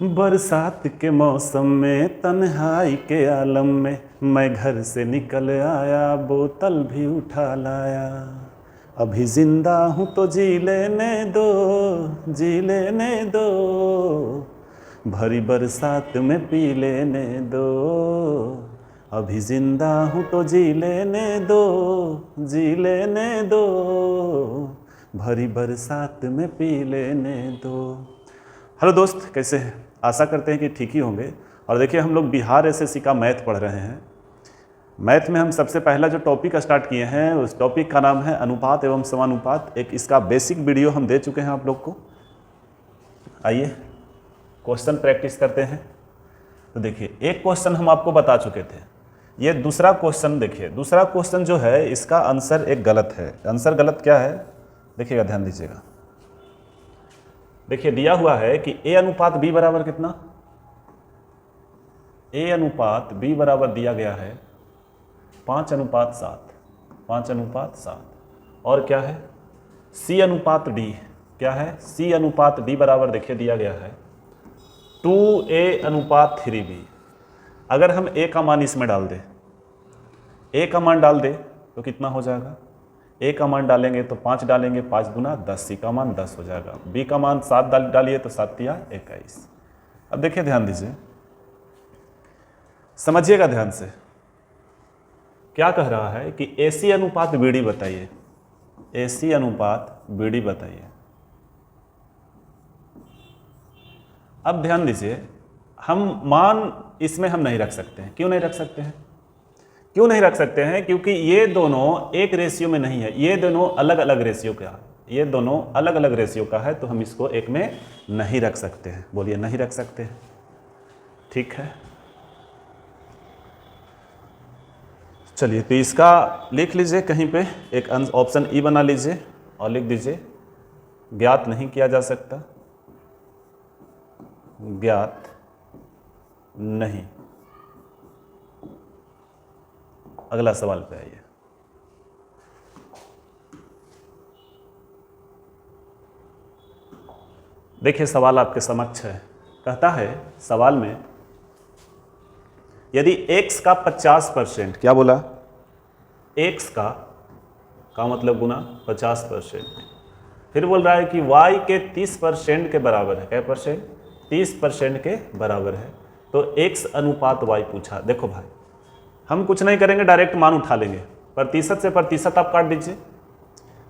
बरसात के मौसम में तन्हाई के आलम में मैं घर से निकल आया, बोतल भी उठा लाया। अभी जिंदा हूँ तो जी लेने दो, जी लेने दो, भरी बरसात में पी लेने दो। अभी जिंदा हूँ तो जी लेने दो, जी लेने दो, भरी बरसात में पी लेने दो। हेलो दोस्त, कैसे हैं? आशा करते हैं कि ठीक ही होंगे। और देखिए, हम लोग बिहार एसएससी का मैथ पढ़ रहे हैं। मैथ में हम सबसे पहला जो टॉपिक स्टार्ट किए हैं, उस टॉपिक का नाम है अनुपात एवं समानुपात। एक इसका बेसिक वीडियो हम दे चुके हैं आप लोग को। आइए क्वेश्चन प्रैक्टिस करते हैं। तो देखिए, एक क्वेश्चन हम आपको बता चुके थे। ये दूसरा क्वेश्चन देखिए, दूसरा क्वेश्चन जो है इसका आंसर एक गलत है। आंसर गलत क्या है देखिएगा, ध्यान दीजिएगा। देखिए, दिया हुआ है कि ए अनुपात बी बराबर कितना, ए अनुपात बी बराबर दिया गया है 5:7, 5:7। और क्या है सी अनुपात डी, क्या है सी अनुपात डी बराबर देखिए दिया गया है 2a/3b। अगर हम ए का मान इसमें डाल दें, ए का मान डाल दें तो कितना हो जाएगा, ए का मान डालेंगे तो 5 डालेंगे, 5 दूना 10, सी का मान 10 हो जाएगा। बी का मान 7 डालिए तो 7 तिया 21। अब देखिए, ध्यान दीजिए, समझिएगा ध्यान से। क्या कह रहा है कि एसी अनुपात बीडी बताइए, एसी अनुपात बीडी बताइए। अब ध्यान दीजिए, हम मान इसमें हम नहीं रख सकते हैं। क्यों नहीं रख सकते हैं? क्यों नहीं रख सकते हैं? क्योंकि ये दोनों एक रेशियो में नहीं है, ये दोनों अलग अलग रेशियो का है, ये दोनों अलग अलग रेशियो का है, तो हम इसको एक में नहीं रख सकते हैं। बोलिए, नहीं रख सकते हैं। ठीक है, चलिए तो इसका लिख लीजिए कहीं पे, एक ऑप्शन ई बना लीजिए और लिख दीजिए ज्ञात नहीं किया जा सकता, ज्ञात नहीं। अगला सवाल पे आइए। देखिए, सवाल आपके समक्ष है। कहता है सवाल में, यदि x का 50%, क्या बोला, x का मतलब गुना 50%, फिर बोल रहा है कि y के 30% के बराबर है। क्या परसेंट? 30% के बराबर है। तो x अनुपात y पूछा। देखो भाई, हम कुछ नहीं करेंगे, डायरेक्ट मान उठा लेंगे। प्रतिशत से प्रतिशत आप काट दीजिए,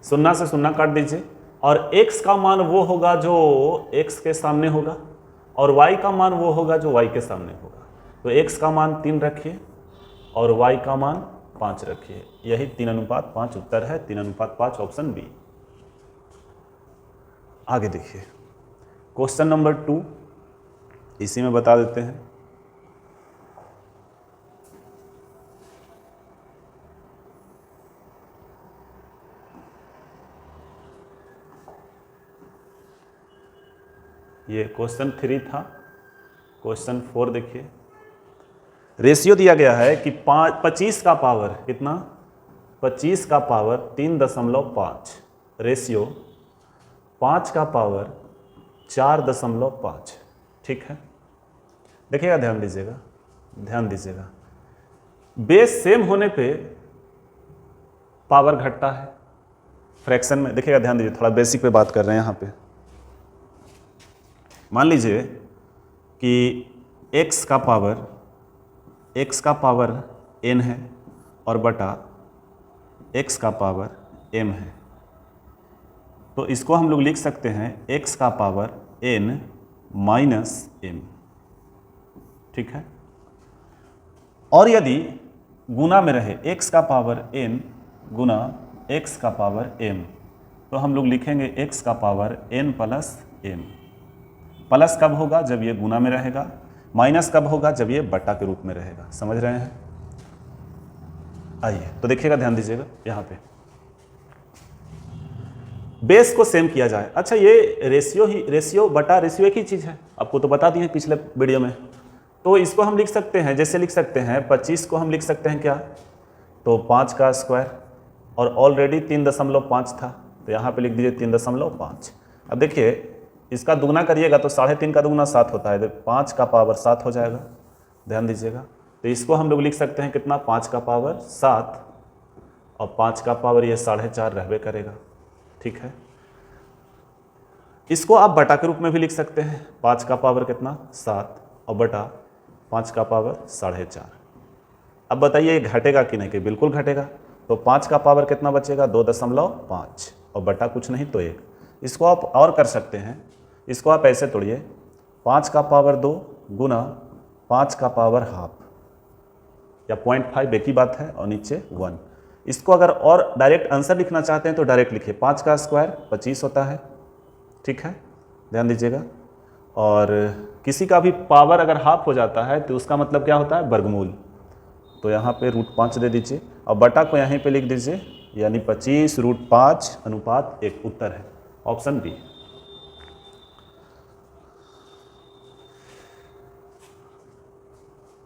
शून्य से शून्य काट दीजिए, और x का मान वो होगा जो x के सामने होगा, और y का मान वो होगा जो y के सामने होगा। तो x का मान 3 रखिए और y का मान 5 रखिए। यही 3:5 उत्तर है, 3:5 ऑप्शन बी। आगे देखिए, क्वेश्चन नंबर 2 इसी में बता देते हैं। ये क्वेश्चन 3 था। क्वेश्चन 4 देखिए, रेशियो दिया गया है कि 25 का पावर कितना, 25 का पावर 3.5, रेशियो 5 का पावर 4.5। ठीक है, देखिएगा, ध्यान दीजिएगा, ध्यान दीजिएगा। बेस सेम होने पे पावर घटता है फ्रैक्शन में। देखिएगा, ध्यान दीजिए, थोड़ा बेसिक पे बात कर रहे हैं यहाँ पे। मान लीजिए कि x का पावर n है और बटा x का पावर m है। तो इसको हम लोग लिख सकते हैं x का पावर n माइनस m। ठीक है, और यदि गुना में रहे x का पावर n गुना x का पावर m, तो हम लोग लिखेंगे x का power n plus m। Plus कब होगा? जब ये गुना में रहेगा। माइनस कब होगा? जब ये बटा के रूप में रहेगा। समझ रहे हैं? आइए तो देखिएगा, ध्यान दीजिएगा, यहाँ पे बेस को सेम किया जाए। अच्छा, ये रेशियो बटा रेशियो एक ही चीज़ है, आपको तो बता दिए पिछले वीडियो में। तो इसको हम लिख सकते हैं, जैसे लिख सकते हैं 25 को हम लिख सकते हैं क्या, तो 5 का स्क्वायर, और ऑलरेडी 3.5 था, तो यहाँ पे लिख दीजिए 3.5। अब देखिए, इसका दुगना करिएगा तो 3.5 का दुगना 7 होता है, 5 का पावर 7 हो जाएगा, ध्यान दीजिएगा। तो इसको हम लोग लिख सकते हैं कितना, 5 का पावर 7 और 5 का पावर ये 4.5 रहबे करेगा, ठीक है। इसको आप बटा के रूप में भी लिख सकते हैं, 5 का पावर कितना 7 और बटा 5 का पावर 4.5। अब बताइए घटेगा कि नहीं, कि बिल्कुल घटेगा। तो 5 का पावर कितना बचेगा 2.5 और बटा कुछ नहीं तो 1। इसको आप और कर सकते हैं, इसको आप ऐसे तोड़िए, 5 का पावर 2 गुना 5 का पावर हाफ या 0.5 एक ही बात है और नीचे 1। इसको अगर और डायरेक्ट आंसर लिखना चाहते हैं तो डायरेक्ट लिखिए, 5 का स्क्वायर 25 होता है, ठीक है, ध्यान दीजिएगा। और किसी का भी पावर अगर हाफ हो जाता है तो उसका मतलब क्या होता है, वर्गमूल। तो यहाँ पे √5 दे दीजिए और बटा को यहीं पे लिख दीजिए, यानी 25 √5:1 उत्तर है ऑप्शन बी।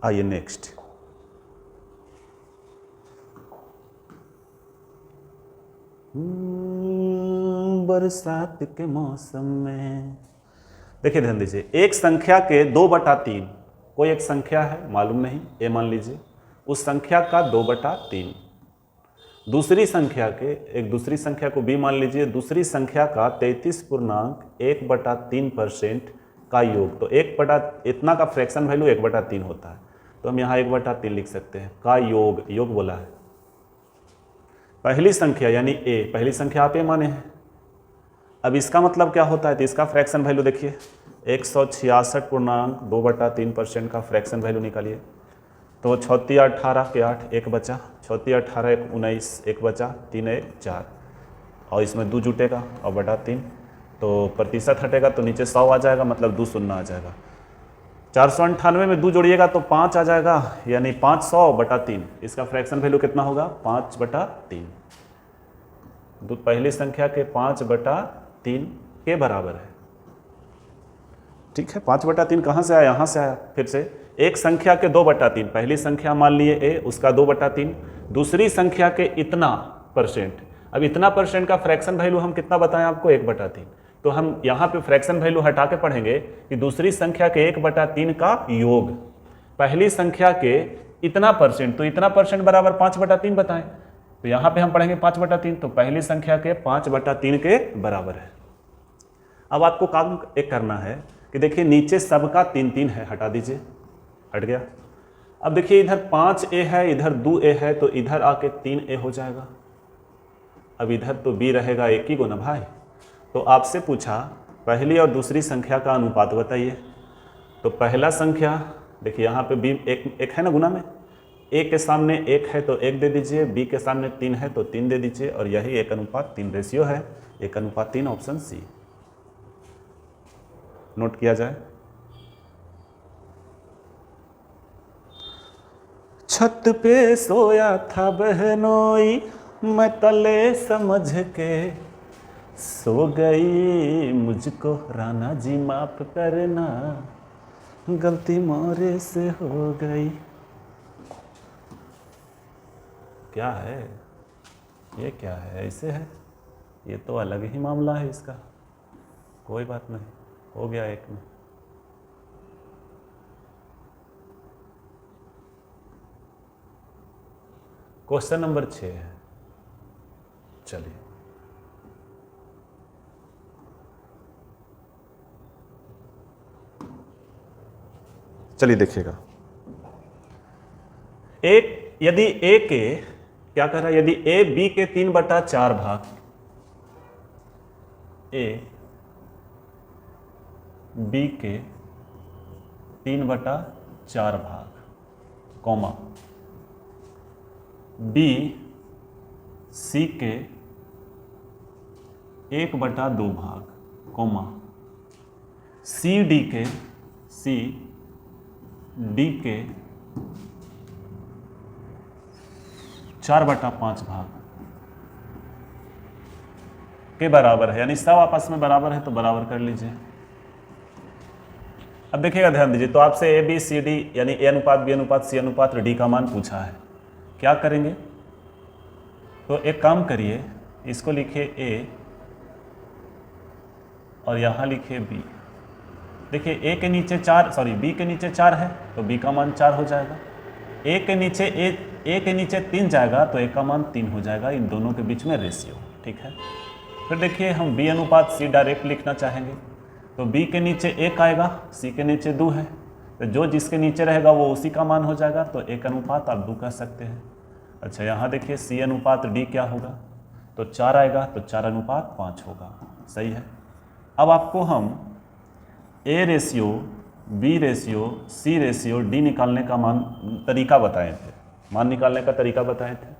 आइए नेक्स्ट, बरसात के मौसम में। देखिए ध्यान दीजिए, एक संख्या के 2/3, कोई एक संख्या है मालूम नहीं, ए मान लीजिए, उस संख्या का 2/3, दूसरी संख्या के, एक दूसरी संख्या को बी मान लीजिए, दूसरी संख्या का 33.1/3% का योग। तो 1 इतना का फ्रैक्शन वैल्यू 1/3 होता है, तो हम यहाँ 1/3 लिख सकते हैं का योग, योग बोला है। पहली संख्या यानी ए, पहली संख्या आप ए माने हैं। अब इसका मतलब क्या होता है, तो इसका फ्रैक्शन वैल्यू देखिए, 166.2/3% का फ्रैक्शन वैल्यू निकालिए। तो 36 18 के 8 1 बचा, 36 18 1 19 1 बचा, 3 1 4 और इसमें 2 जुटेगा और बटा 3, तो प्रतिशत हटेगा तो नीचे 100 आ जाएगा, मतलब 2 शून्य आ जाएगा। 498 में 2 जोड़िएगा तो 5 आ जाएगा, यानी 500/3। इसका फ्रैक्शन वैल्यू कितना होगा 5/3। पहली संख्या के 5/3 के बराबर है, ठीक है। 5/3 कहाँ से आया, यहाँ से आया। फिर से एक संख्या के 2/3, पहली संख्या मान लिए ए, उसका 2/3, दूसरी संख्या के इतना %। अब इतना % का फ्रैक्शन वैल्यू हम कितना बताएं आपको, 1/3। तो हम यहाँ पे फ्रैक्शन वैल्यू हटा के पढ़ेंगे कि दूसरी संख्या के 1/3 का योग, पहली संख्या के इतना %, तो इतना % बराबर 5/3 बताएं। तो यहाँ पे हम पढ़ेंगे 5/3, तो पहली संख्या के 5/3 के बराबर है। अब आपको काम एक करना है कि देखिए नीचे सबका 3-3 है, हटा दीजिए, हट गया। अब देखिए इधर 5a है, इधर 2a है, तो इधर आके 3a हो जाएगा। अब इधर तो b रहेगा 1 ही गुना भाई। तो आपसे पूछा पहली और दूसरी संख्या का अनुपात बताइए। तो पहला संख्या देखिए यहाँ पे b एक है ना गुना में, a के सामने 1 है तो 1 दे दीजिए, b के सामने 3 है तो 3 दे दीजिए, और यही 1:3 रेशियो है, 1:3 ऑप्शन सी। नोट किया जाए। छत पे सोया था बहनोई, मैं तले समझ के सो गई, मुझको राना जी माफ करना, गलती मोरे से हो गई। क्या है ये, क्या है, ऐसे है, ये तो अलग ही मामला है इसका, कोई बात नहीं, हो गया एक में। क्वेश्चन नंबर 6 है, चलिए देखिएगा। एक यदि ए के क्या कर रहा है, यदि ए बी के 3/4 भाग, ए बी के 3/4 भाग, कॉमा बी सी के 1/2 भाग, कॉमा सी डी के 4/5 भाग के बराबर है, यानी सब आपस में बराबर है तो बराबर कर लीजिए। अब देखिएगा ध्यान दीजिए, तो आपसे ए बी सी डी यानी ए अनुपात बी अनुपात सी अनुपात डी का मान पूछा है, क्या करेंगे। तो एक काम करिए, इसको लिखिए ए और यहाँ लिखिए b। देखिए a के नीचे 4, सॉरी b के नीचे 4 है तो b का मान 4 हो जाएगा। a के नीचे 3 जाएगा तो a का मान 3 हो जाएगा, इन दोनों के बीच में रेशियो। ठीक है, फिर देखिए हम b अनुपात c डायरेक्ट लिखना चाहेंगे तो b के नीचे 1 आएगा, c के नीचे 2 है, तो जो जिसके नीचे रहेगा वो उसी का मान हो जाएगा, तो 1 अनुपात आप 2 कह सकते हैं। अच्छा, यहाँ देखिए c अनुपात d क्या होगा, तो 4 आएगा तो 4 अनुपात 5 होगा। सही है। अब आपको हम a ratio, b ratio, c ratio, d निकालने का तरीका बताए थे, मान निकालने का तरीका बताए थे।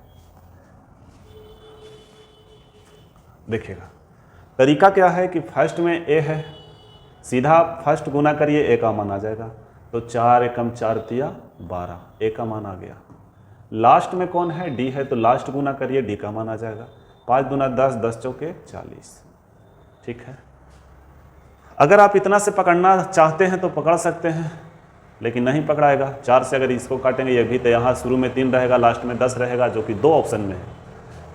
देखिएगा तरीका क्या है कि फर्स्ट में a है, सीधा फर्स्ट गुना करिए a का मान आ जाएगा, तो 4 एकम 4 तिया 12, a का मान आ गया। लास्ट में कौन है, d है, तो लास्ट गुना करिए d का मान आ जाएगा। 5 दूना 10, 10 चौके 40। ठीक है, अगर आप इतना से पकड़ना चाहते हैं तो पकड़ सकते हैं, लेकिन नहीं पकड़ाएगा। 4 से अगर इसको काटेंगे ये भी, तो यहाँ शुरू में 3 रहेगा, लास्ट में 10 रहेगा, जो कि 2 ऑप्शन में है।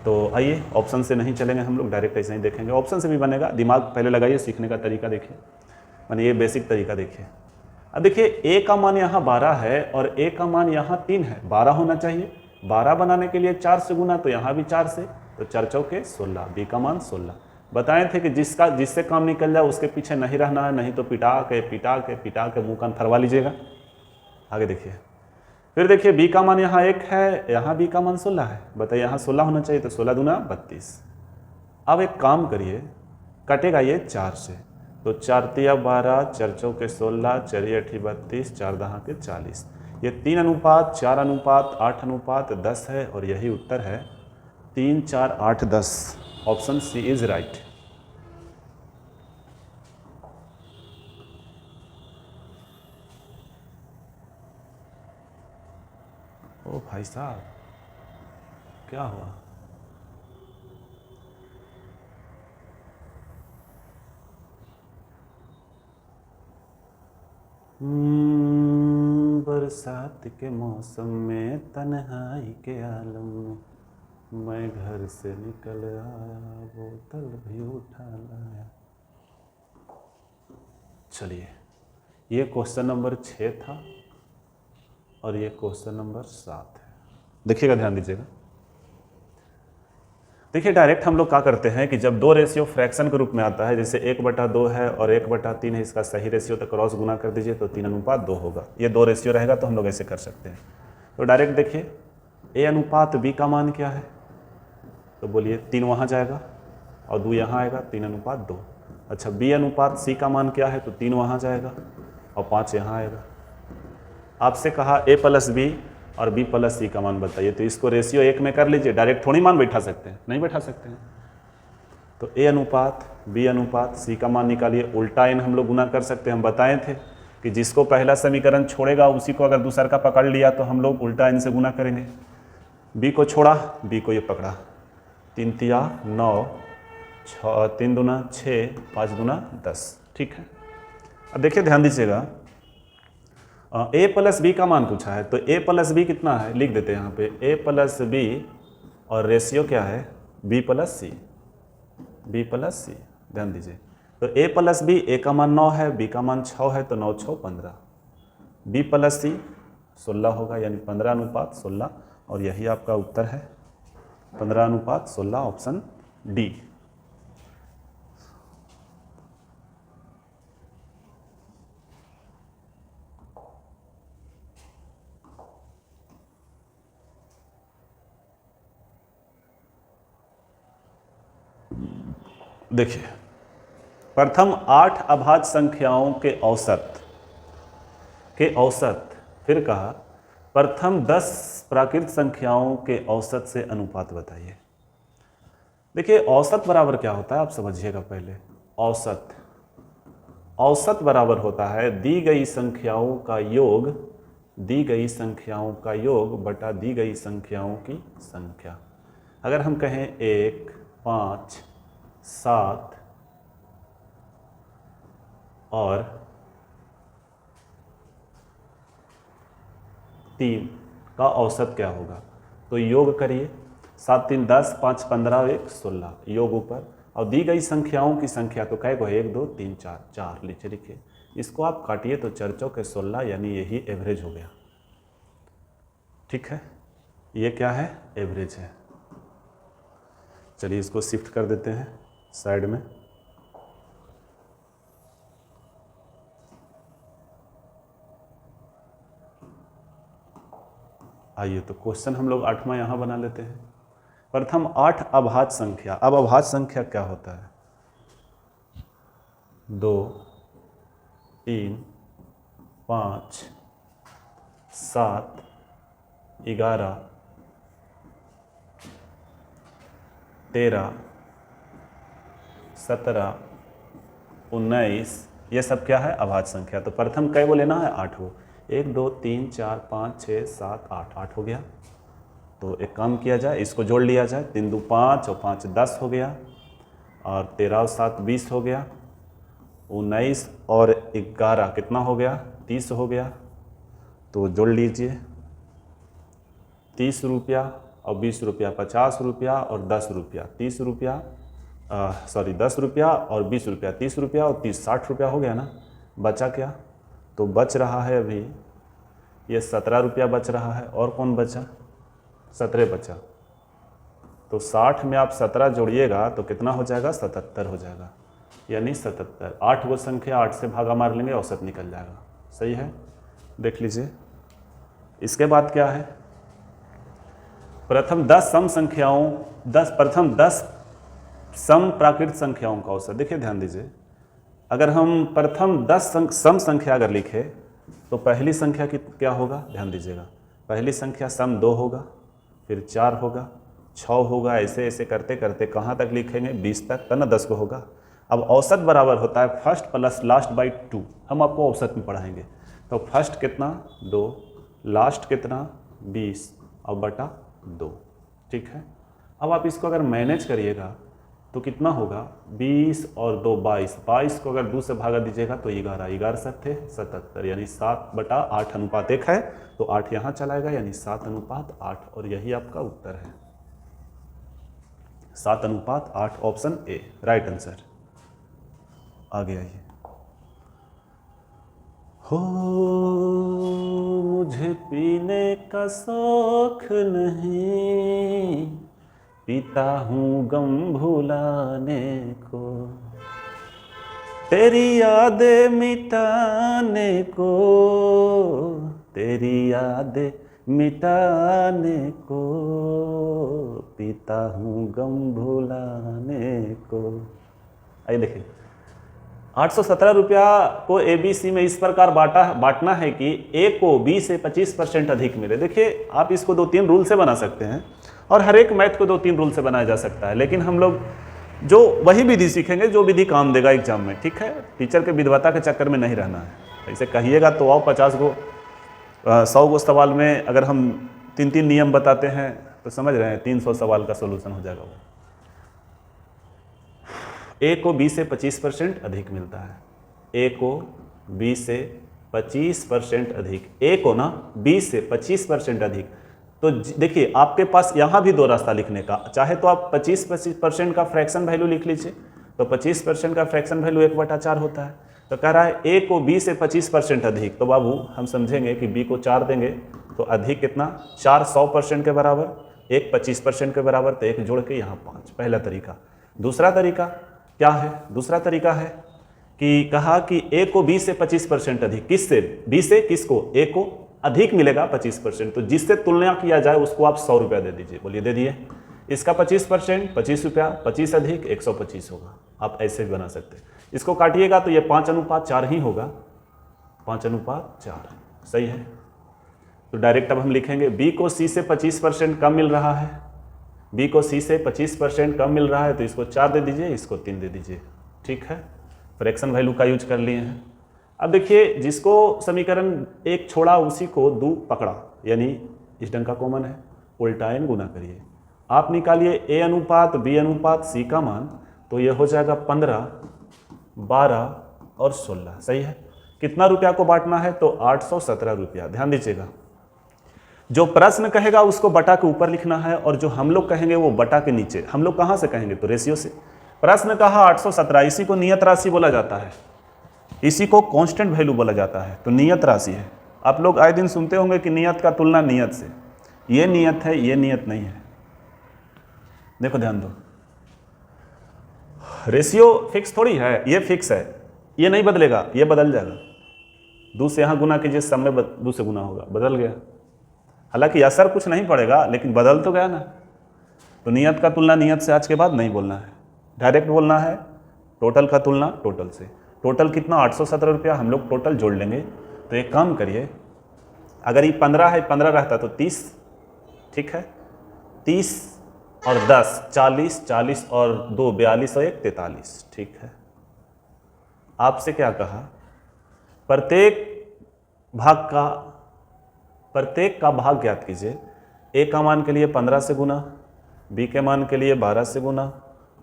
तो आइए ऑप्शन से नहीं चलेंगे हम लोग, डायरेक्ट ऐसे ही देखेंगे। ऑप्शन से भी बनेगा, दिमाग पहले लगाइए, सीखने का तरीका देखिए, माने ये बेसिक तरीका देखिए। अब देखिए a का मान यहाँ 12 है और a का मान यहाँ 3 है, 12 होना चाहिए। 12 बनाने के लिए 4 से गुना, तो यहाँ भी 4 से, तो 4 चौके 16, b का मान 16। बताए थे कि जिससे काम निकल जाए उसके पीछे नहीं रहना है, नहीं तो पिटा के मुँह कान फरवा लीजिएगा। आगे देखिए, फिर देखिए b का मान यहाँ 1 है, यहाँ b का मान 16 है, बताइए यहाँ 16 होना चाहिए, तो 16 दूना 32। अब एक काम करिए, कटेगा ये 4 से, तो 4 तिया 12, 4 चौके 16, 4 अठी 32, 4 दहा के 40। ये 3 अनुपात 4 अनुपात 8 अनुपात 10 है, और यही उत्तर है 3, 4, 8, 10। Option C is right. ओ भाई साहब, क्या हुआ? बरसात के मौसम में तन्हाई के आलम में मैं घर से निकल आया, बोतल भी उठा लाया। चलिए, ये क्वेश्चन नंबर 6 था और ये क्वेश्चन नंबर 7 है। देखिएगा, ध्यान दीजिएगा। देखिए डायरेक्ट हम लोग क्या करते हैं कि जब 2 रेशियो फ्रैक्शन के रूप में आता है, जैसे 1/2 है और 1/3 है, इसका सही रेशियो तो क्रॉस गुना कर दीजिए, तो 3 अनुपात 2 होगा। ये 2 रेशियो रहेगा तो हम लोग ऐसे कर सकते हैं। तो डायरेक्ट देखिए, a अनुपात b का मान क्या है, तो बोलिए 3 वहाँ जाएगा और 2 यहाँ आएगा, 3 अनुपात 2। अच्छा, b अनुपात c का मान क्या है, तो 3 वहाँ जाएगा और 5 यहाँ आएगा। आपसे कहा a प्लस b और b प्लस c का मान बताइए, तो इसको रेशियो 1 में कर लीजिए। डायरेक्ट थोड़ी मान बैठा सकते हैं, नहीं बैठा सकते हैं। तो a अनुपात b अनुपात c का मान निकालिए। उल्टा n हम लोग गुना कर सकते हैं। हम बताए थे कि जिसको पहला समीकरण छोड़ेगा उसी को अगर दूसरा का पकड़ लिया तो हम लोग उल्टा n से गुना करेंगे। b को छोड़ा, b को ये पकड़ा, 3 तिया 9, 3 दूना 6, 5 दूना 10। ठीक है, अब देखिए ध्यान दीजिएगा, a प्लस बी का मान पूछा है, तो a प्लस बी कितना है, लिख देते हैं यहाँ पे a प्लस बी और रेशियो क्या है, b प्लस सी, b प्लस सी। ध्यान दीजिए, तो a प्लस बी, a का मान 9 है, b का मान 6 है, तो 9 6 15, b प्लस सी 16 होगा, यानी 15 अनुपात 16, और यही आपका उत्तर है 15 अनुपात 16, ऑप्शन डी। देखिए, प्रथम 8 अभाज्य संख्याओं के औसत, फिर कहा प्रथम 10 प्राकृत संख्याओं के औसत से अनुपात बताइए। देखिए, औसत बराबर क्या होता है आप समझिएगा पहले। औसत बराबर होता है दी गई संख्याओं का योग, दी गई संख्याओं का योग बटा दी गई संख्याओं की संख्या। अगर हम कहें 1, 5, 7 और 3 का औसत क्या होगा, तो योग करिए। 7 3 10, 5 15, 1 16, योग ऊपर और दी गई संख्याओं की संख्या तो कई को 1 2 3 4 4 नीचे लिखिए। इसको आप काटिए तो 4 चौके 16 यानी यही एवरेज हो गया। ठीक है, ये क्या है? एवरेज है। चलिए इसको शिफ्ट कर देते हैं साइड में। आइए तो क्वेश्चन हम लोग 8वां यहाँ बना लेते हैं। प्रथम 8 अभाज्य संख्या। अब अभाज्य संख्या क्या होता है? 2 3 5 7 11 13 17 19, ये सब क्या है? अभाज्य संख्या। तो प्रथम कई वो लेना है? 8 वो। 1 2 3 4 5 6 7 8, 8 हो गया। तो एक काम किया जाए, इसको जोड़ लिया जाए। 3 2 5 और 5 10 हो गया, और 13 और 7 20 हो गया, 19 और 11 कितना हो गया? 30 हो गया। तो जोड़ लीजिए, 30 रुपया और 20 रुपया 50 रुपया और 10 रुपया 30 रुपया, 10 रुपया और 20 रुपया 30 रुपया और 30 60 रुपया हो गया ना। बचा क्या? तो बच रहा है अभी ये 17 रुपया बच रहा है। और कौन बचा? 17 बचा। तो 60 में आप 17 जोड़िएगा तो कितना हो जाएगा? 77 हो जाएगा, यानी 77। 8 वो संख्या 8 से भागा मार लेंगे, औसत निकल जाएगा। सही है, देख लीजिए। इसके बाद क्या है? प्रथम 10 सम संख्याओं, प्रथम 10 सम प्राकृत संख्याओं का औसत। देखिए ध्यान दीजिए, अगर हम प्रथम 10 सम संख्या अगर लिखे तो पहली संख्या की क्या होगा? ध्यान दीजिएगा, पहली संख्या सम 2 होगा, फिर 4 होगा, 6 होगा, ऐसे ऐसे करते करते कहाँ तक लिखेंगे? 20 तक, तब ना 10 को होगा। अब औसत बराबर होता है फर्स्ट प्लस लास्ट बाई 2। हम आपको औसत में पढ़ाएंगे। तो फर्स्ट कितना? 2, लास्ट कितना? 20 और बटा 2। ठीक है, अब आप इसको अगर मैनेज करिएगा तो कितना होगा? 20 और 2 22, 22 को अगर 2 से भागा दीजिएगा तो 11, 11 7 थे 77, यानी 7/8 अनुपात 1 है। तो 8 यहाँ चलाएगा, यानी 7/8, और यही आपका उत्तर है, 7/8। Option A right answer. आगे आइए। हो मुझे पीने का शौक नहीं, पीता हूँ गम भुलाने को, तेरी यादें मिटाने को, तेरी यादें मिटाने को, पीता हूँ गम भुलाने को। आइए देखिए, 817 रुपया को ABC में इस प्रकार बांटना है कि A को B से 25% अधिक मिले। देखिए आप इसको 2-3 रूल से बना सकते हैं, और हर एक मैथ को 2-3 रूल से बनाया जा सकता है, लेकिन हम लोग जो वही विधि सीखेंगे जो विधि काम देगा एग्जाम में। ठीक है, टीचर के विद्वता के चक्कर में नहीं रहना है। ऐसे कहिएगा तो आओ 50 गो 100 गो सवाल में अगर हम 3-3 नियम बताते हैं तो समझ रहे हैं 300 सवाल का सोल्यूशन हो जाएगा। वो A को B से 25% अधिक मिलता है, A को B से 25% अधिक, A को ना B से 25% अधिक। तो देखिए आपके पास यहाँ भी 2 रास्ता लिखने का, चाहे तो आप 25% का फ्रैक्शन वैल्यू लिख लीजिए। तो 25% का फ्रैक्शन वैल्यू 1/4 होता है। तो कह रहा है A को B से 25% अधिक, तो बाबू हम समझेंगे कि B को 4 देंगे तो अधिक कितना? 4 100% के बराबर, 1 25% के बराबर, तो 1 जोड़ के यहाँ 5। पहला तरीका। दूसरा तरीका क्या है? दूसरा तरीका है कि कहा कि A को B से 25% अधिक, किससे? B से किसको? A को अधिक मिलेगा 25%, तो जिससे तुलना किया जाए उसको आप 100 रुपया दे दीजिए। बोलिए दे दिए। इसका 25% 25 रुपया, 25 अधिक 125 होगा। आप ऐसे भी बना सकते हैं। इसको काटिएगा तो ये 5/4 ही होगा, 5/4। सही है। तो डायरेक्ट अब हम लिखेंगे B को C से 25% कम मिल रहा है, B को C से 25% कम मिल रहा है, तो इसको 4 दे दीजिए, इसको 3 दे दीजिए। ठीक है, फ्रैक्शन वैल्यू का यूज कर लिए हैं। अब देखिए जिसको समीकरण 1 छोड़ा उसी को 2 पकड़ा, यानी इस ढंग का कॉमन है, उल्टायन गुना करिए। आप निकालिए A अनुपात B अनुपात C का मान, तो ये हो जाएगा 15, 12 और 16। सही है। कितना रुपया को बांटना है? तो 817 रुपया। ध्यान दीजिएगा, जो प्रश्न कहेगा उसको बटा के ऊपर लिखना है, और जो हम लोग कहेंगे वो बटा के नीचे। हम लोग कहाँ से कहेंगे? तो रेशियो से। प्रश्न कहा 817, इसी को नियत राशि बोला जाता है, इसी को कांस्टेंट वैल्यू बोला जाता है, तो नियत राशि है। आप लोग आए दिन सुनते होंगे कि नियत का तुलना नियत से, ये नियत है, ये नियत नहीं है। देखो ध्यान दो, रेशियो फिक्स थोड़ी है, ये फिक्स है, ये नहीं बदलेगा, ये बदल जाएगा। 2 से यहाँ गुना कीजिए, सब में 2 से गुना होगा, बदल गया। हालांकि असर कुछ नहीं पड़ेगा, लेकिन बदल तो गया ना। तो नियत का तुलना नियत से आज के बाद नहीं बोलना है, डायरेक्ट बोलना है टोटल का तुलना टोटल से। टोटल कितना 817 रुपया, हम लोग टोटल जोड़ लेंगे। तो एक काम करिए, अगर ये 15 है, 15 रहता तो 30, ठीक है, 30 और 10 40, 40 और 2 42 और 1 43, ठीक है। आपसे क्या कहा, प्रत्येक का भाग ज्ञात कीजिए। ए का मान के लिए 15 से गुना, बी के मान के लिए 12 से गुना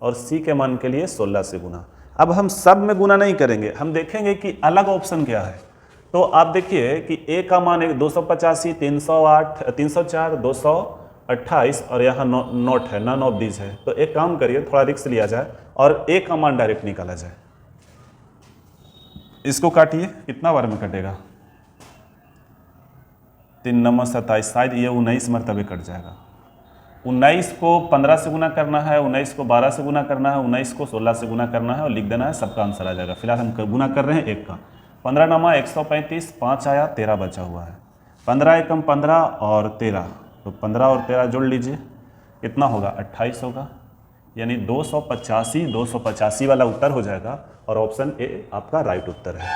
और सी के मान के लिए 16 से गुना। अब हम सब में गुना नहीं करेंगे, हम देखेंगे कि अलग ऑप्शन क्या है। तो आप देखिए कि ए का मान 285, 308, 304, 228 और यहाँ नोट है, नन ऑफ दीज है। तो एक काम करिए, थोड़ा रिस्क लिया जाए और ए का मान डायरेक्ट निकाला जाए। इसको काटिए, कितना बार में कटेगा, 3 9 27, शायद ये 19 मरतबे कट जाएगा। 19 को 15 से गुना करना है, 19 को 12 से गुना करना है, 19 को 16 से गुना करना है और लिख देना है, सबका आंसर आ जाएगा। फिलहाल हम गुना कर रहे हैं 1 का। 15 नमा 135, 5 आया, 13 बचा हुआ है। 15 एकम 15 और 13, तो 15 और 13 जोड़ लीजिए, कितना होगा, 28 होगा। यानी 285 वाला उत्तर हो जाएगा और ऑप्शन ए आपका राइट उत्तर है।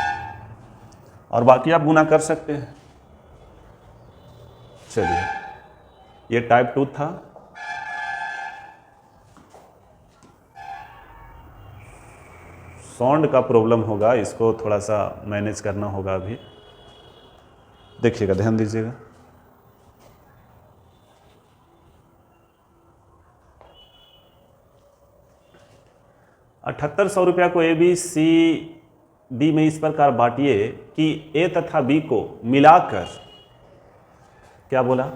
और बाकी आप गुना कर सकते हैं। चलिए, ये टाइप 2 था। साउंड का प्रॉब्लम होगा, इसको थोड़ा सा मैनेज करना होगा अभी। देखिएगा, ध्यान दीजिएगा। ₹7800 को ABCD में इस प्रकार बांटिए कि ए तथा बी को मिलाकर, क्या बोला,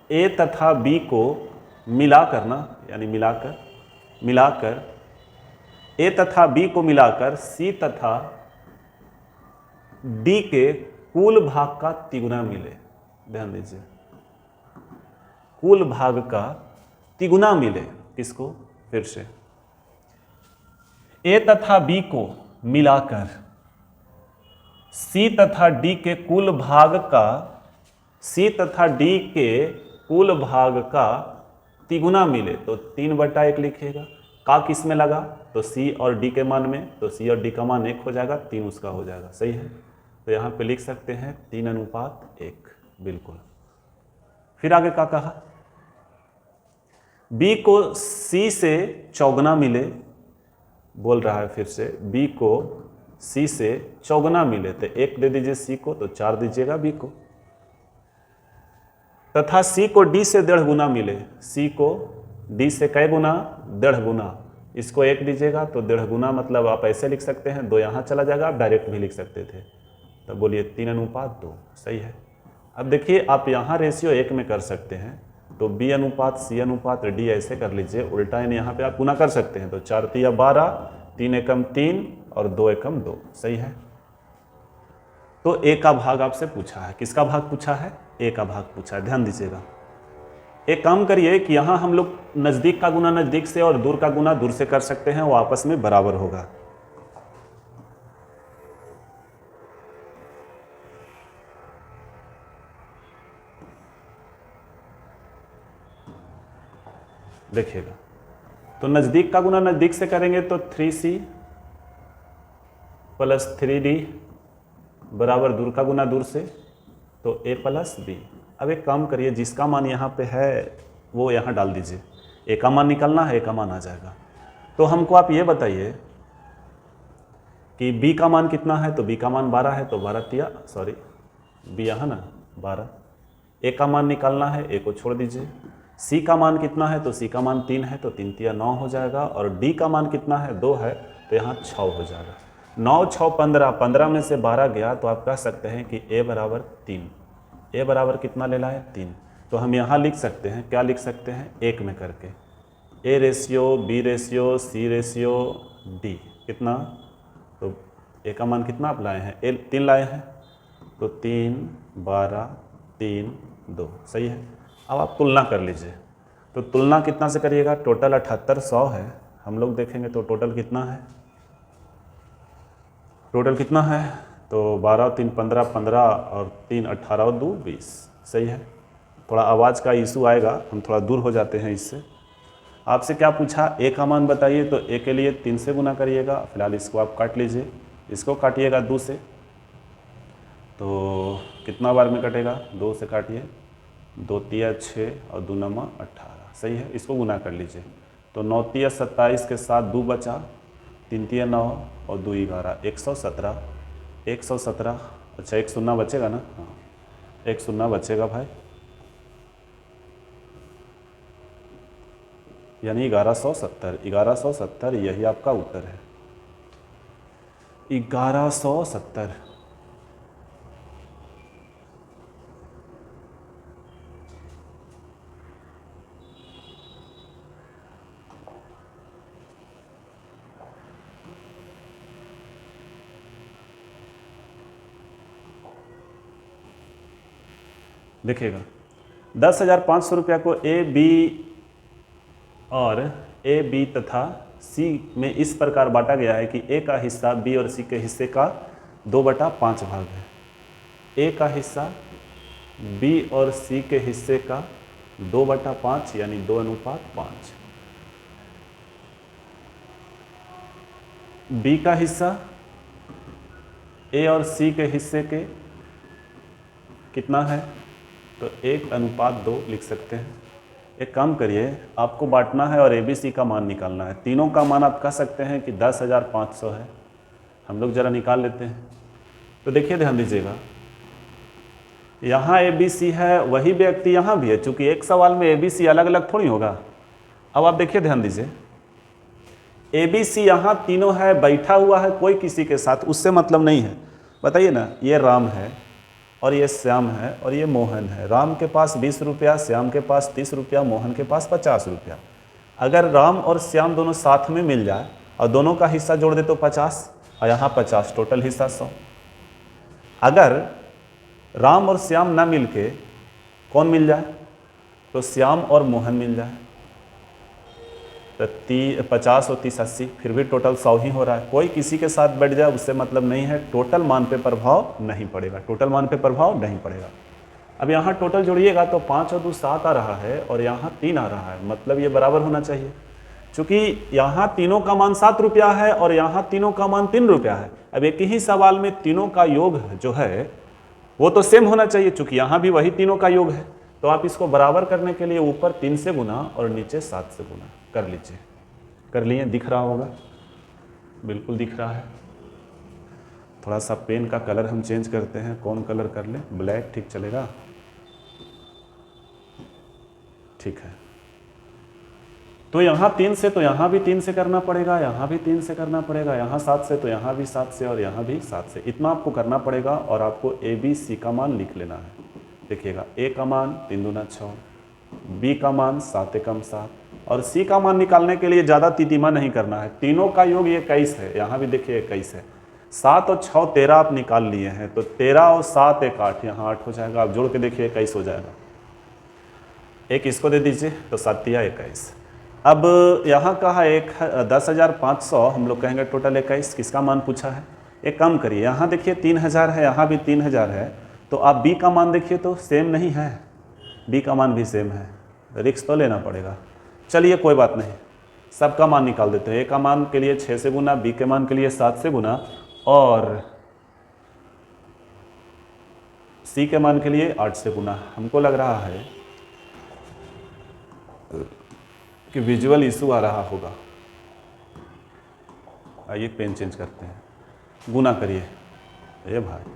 ए तथा बी को मिलाकर ना, यानी मिलाकर ए तथा बी को मिलाकर सी तथा डी के कुल भाग का तिगुना मिले। ध्यान दीजिए, कुल भाग का तिगुना मिले। किसको, फिर से, ए तथा बी को मिलाकर सी तथा डी के कुल भाग का, सी तथा डी के कुल भाग का तिगुना मिले। तो 3/1 लिखिएगा। का किस में लगा, तो सी और डी के मान में, तो सी और डी का मान 1 हो जाएगा, 3 उसका हो जाएगा। सही है, तो यहाँ पे लिख सकते हैं 3:1, बिल्कुल। फिर आगे क्या कहा, बी को सी से चौगुना मिले। बोल रहा है फिर से, बी को सी से चौगुना मिले, तो 1 दे दीजिए सी को, तो 4 दीजिएगा बी को। तथा सी को डी से 1.5 गुना मिले। सी को डी से कै गुना, 1.5 गुना। इसको 1 दीजिएगा तो 1.5 गुना, मतलब आप ऐसे लिख सकते हैं, 2 यहाँ चला जाएगा, आप डायरेक्ट भी लिख सकते थे। तब बोलिए 3:2, सही है। अब देखिए, आप यहाँ रेशियो 1 में कर सकते हैं, तो B/C/D ऐसे कर लीजिए, उल्टा यानी यहाँ पे आप गुना कर सकते हैं। तो 4 तिया 12, 3 एकम 3 और 2 एकम 2, सही है। तो ए का भाग आपसे पूछा है, किसका भाग पूछा है, ए का भाग पूछा है। ध्यान दीजिएगा, एक काम करिए कि यहाँ हम लोग नज़दीक का गुना नज़दीक से और दूर का गुना दूर से कर सकते हैं, वो आपस में बराबर होगा। देखिएगा, तो नज़दीक का गुना नज़दीक से करेंगे तो 3C + 3D बराबर दूर का गुना दूर से, तो A + B। अब एक काम करिए, जिसका मान यहाँ पे है वो यहाँ डाल दीजिए। A का मान निकालना है, A का मान आ जाएगा। तो हमको आप ये बताइए कि B का मान कितना है, तो B का मान 12 है, तो 12 B यहाँ ना 12। A का मान निकालना है, A को छोड़ दीजिए। C का मान कितना है, तो C का मान 3 है, तो 3 × 9 हो जाएगा। और D का मान कितना है, 2 है, तो यहाँ 6 हो जाएगा। 9 6 15, 15 में से 12 गया, तो आप कह सकते हैं कि A बराबर 3। A बराबर कितना ले लाए, 3। तो हम यहाँ लिख सकते हैं, क्या लिख सकते हैं, 1 में करके। A ratio, B ratio, C ratio, D कितना, तो ए का मान कितना आप लाए हैं, ए 3 लाए हैं, तो 3, 12, 3, 2 सही है। अब आप तुलना कर लीजिए, तो तुलना कितना से करिएगा, टोटल 78, 100 है, हम लोग देखेंगे तो टोटल कितना है, टोटल कितना है, तो 12, 3, 15, 15 और 3, 18 और 2, 20 सही है। थोड़ा आवाज़ का इशू आएगा, हम थोड़ा दूर हो जाते हैं इससे। आपसे क्या पूछा, ए का मान बताइए, तो ए के लिए 3 से गुना करिएगा, फिलहाल इसको आप काट लीजिए, इसको काटिएगा 2 से, तो कितना बार में कटेगा, 2 से काटिए, 2 तिया 6 और 2 नमा 18 सही है। इसको गुना कर लीजिए, तो 9 तिया 27 के साथ 2 बचा, 3 तिया 9 और 2 11, 117, 117, अच्छा एक शून्य बचेगा ना, हाँ एक शून्य बचेगा भाई, यानी 1170, 1170 यही आपका उत्तर है, 1170। देखिएगा 10,500 रुपया को ए, बी और ए, बी तथा सी में इस प्रकार बांटा गया है कि ए का हिस्सा बी और सी के हिस्से का 2/5 भाग है। ए का हिस्सा बी और सी के हिस्से का 2/5 यानी 2:5। बी का हिस्सा ए और सी के हिस्से के कितना है, तो 1:2 लिख सकते हैं। एक काम करिए, आपको बांटना है और ABC का मान निकालना है। तीनों का मान आप कह सकते हैं कि 10,500 है, हम लोग ज़रा निकाल लेते हैं। तो देखिए ध्यान दीजिएगा, यहाँ ABC है, वही व्यक्ति यहाँ भी है, चूँकि एक सवाल में ABC अलग अलग थोड़ी होगा। अब आप देखिए ध्यान दीजिए, ABC यहाँ तीनों है, बैठा हुआ है कोई किसी के साथ, उससे मतलब नहीं है। बताइए ना, ये राम है और ये श्याम है और ये मोहन है। राम के पास 20 रुपया, श्याम के पास 30 रुपया, मोहन के पास 50 रुपया। अगर राम और श्याम दोनों साथ में मिल जाए और दोनों का हिस्सा जोड़ दे तो 50 और यहाँ 50, टोटल हिस्सा 100। अगर राम और श्याम ना मिल के कौन मिल जाए, तो श्याम और मोहन मिल जाए, तो 50 और 30 80, फिर भी टोटल 100 ही हो रहा है। कोई किसी के साथ बैठ जाए उससे मतलब नहीं है, टोटल मान पे प्रभाव नहीं पड़ेगा, टोटल मान पे प्रभाव नहीं पड़ेगा। अब यहाँ टोटल जोड़िएगा तो 5 और 2 7 आ रहा है और यहाँ 3 आ रहा है, मतलब ये बराबर होना चाहिए। चूँकि यहाँ तीनों का मान 7 रुपया है और यहाँ तीनों का मान 3 रुपया है। अब एक ही सवाल में तीनों का योग जो है वो तो सेम होना चाहिए, चूँकि यहाँ भी वही तीनों का योग है। तो आप इसको बराबर करने के लिए ऊपर 3 से गुना और नीचे 7 से गुना कर लीजिए। कर लिए, दिख रहा होगा, बिल्कुल दिख रहा है। थोड़ा सा पेन का कलर हम चेंज करते हैं, कौन कलर कर लें, ब्लैक ठीक चलेगा, ठीक है। तो यहाँ 3 से तो यहाँ भी 3 से करना पड़ेगा, यहाँ भी 3 से करना पड़ेगा, यहाँ 7 से तो यहाँ भी 7 से और यहाँ भी 7 से, इतना आपको करना पड़ेगा। और आपको ABC का मान लिख लेना है। देखिएगा, A का मान 3 दूना 6, B का मान 7 एकम 7 और C का मान निकालने के लिए ज़्यादा तितिमा नहीं करना है। तीनों का योग ये 21 है, यहाँ भी देखिए 21 है। 7 और 6 13 आप निकाल लिए हैं, तो 13 और 7 एक 8, यहाँ 8 हो जाएगा। आप जोड़ के देखिए 21 हो जाएगा। एक इसको दे दीजिए तो 7 या 21। अब यहाँ कहा एक 10,500, हम लोग कहेंगे टोटल 21, किसका मान पूछा है। एक काम करिए, यहाँ देखिए 3,000 है, यहाँ भी 3,000 है, तो आप B का मान देखिए तो सेम नहीं है, B का मान भी सेम है, रिस्क तो लेना पड़ेगा। चलिए कोई बात नहीं, सबका मान निकाल देते हैं। A का मान के लिए 6 से गुना, B के मान के लिए 7 से गुना और C के मान के लिए 8 से गुना। हमको लग रहा है कि विजुअल इशू आ रहा होगा, आइए पेन चेंज करते हैं, गुना करिए। ये भाई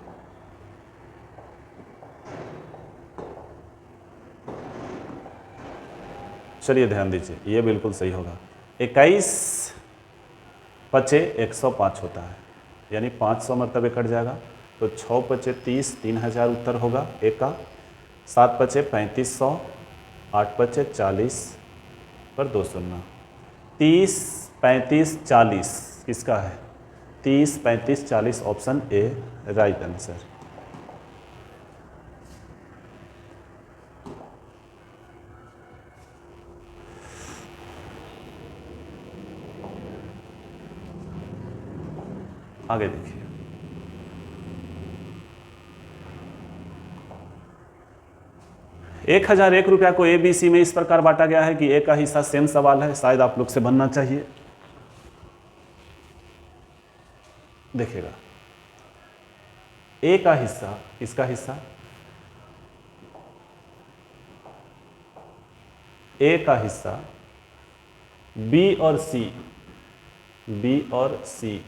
चलिए ध्यान दीजिए, ये बिल्कुल सही होगा। 21 पचे 105 होता है, यानी 500 मतलब ये कट जाएगा, तो 6 पचे 30, 3,000 उत्तर होगा एक का। 7 पचे 3500, 8 पचे 40 पर 2 शून्य, 30, 35, 40 किसका है? 30, 35, 40 ऑप्शन ए राइट आंसर। आगे देखिए, ₹1001 को ए बी सी में इस प्रकार बांटा गया है कि ए का हिस्सा, सेम सवाल है, शायद आप लोग से बनना चाहिए। देखिएगा, ए का हिस्सा, इसका हिस्सा, ए का हिस्सा बी और सी, बी और सी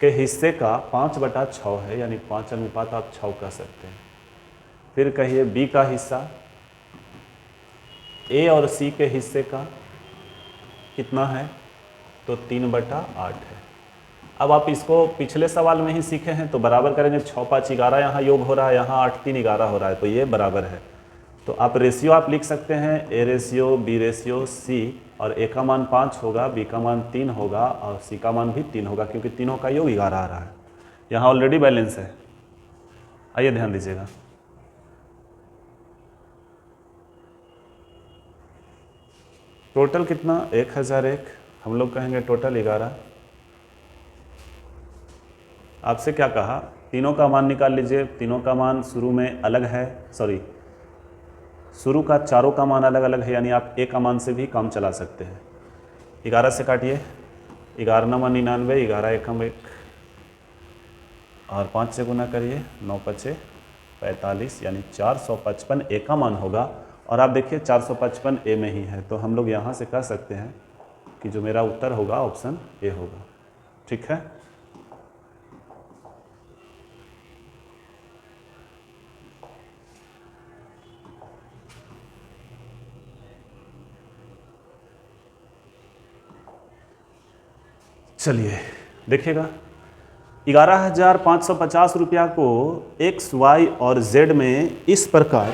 के हिस्से का 5/6 है, यानी 5 अनुपात आप 6 कह सकते हैं। फिर कहिए बी का हिस्सा ए और सी के हिस्से का कितना है? तो 3/8 है। अब आप इसको पिछले सवाल में ही सीखे हैं, तो बराबर करेंगे, 6, 5, 11 यहाँ योग हो रहा है, यहाँ 8, 3, 11 हो रहा है, तो ये बराबर है। तो आप रेशियो आप लिख सकते हैं, ए रेशियो, बी रेशियो, सी, और ए का मान 5 होगा, बी का मान 3 होगा, और सी का मान भी 3 होगा, क्योंकि तीनों का योग 11 आ रहा है। यहाँ ऑलरेडी बैलेंस है। आइए ध्यान दीजिएगा, टोटल कितना? 1001, हम लोग कहेंगे टोटल 11। आपसे क्या कहा? तीनों का मान निकाल लीजिए। तीनों का मान शुरू में अलग है, सॉरी, शुरू का चारों का मान अलग अलग है, यानी आप ए का मान से भी काम चला सकते हैं। 11 से काटिए, 11 9 99, 11 एकम 1, और 5 से गुना करिए, 9 5 45, यानी 455 ए का मान होगा। और आप देखिए 455 ए में ही है, तो हम लोग यहाँ से कह सकते हैं कि जो मेरा उत्तर होगा ऑप्शन ए होगा। ठीक है, चलिए देखिएगा, 11,550 रुपया को एक्स, वाई और जेड में इस प्रकार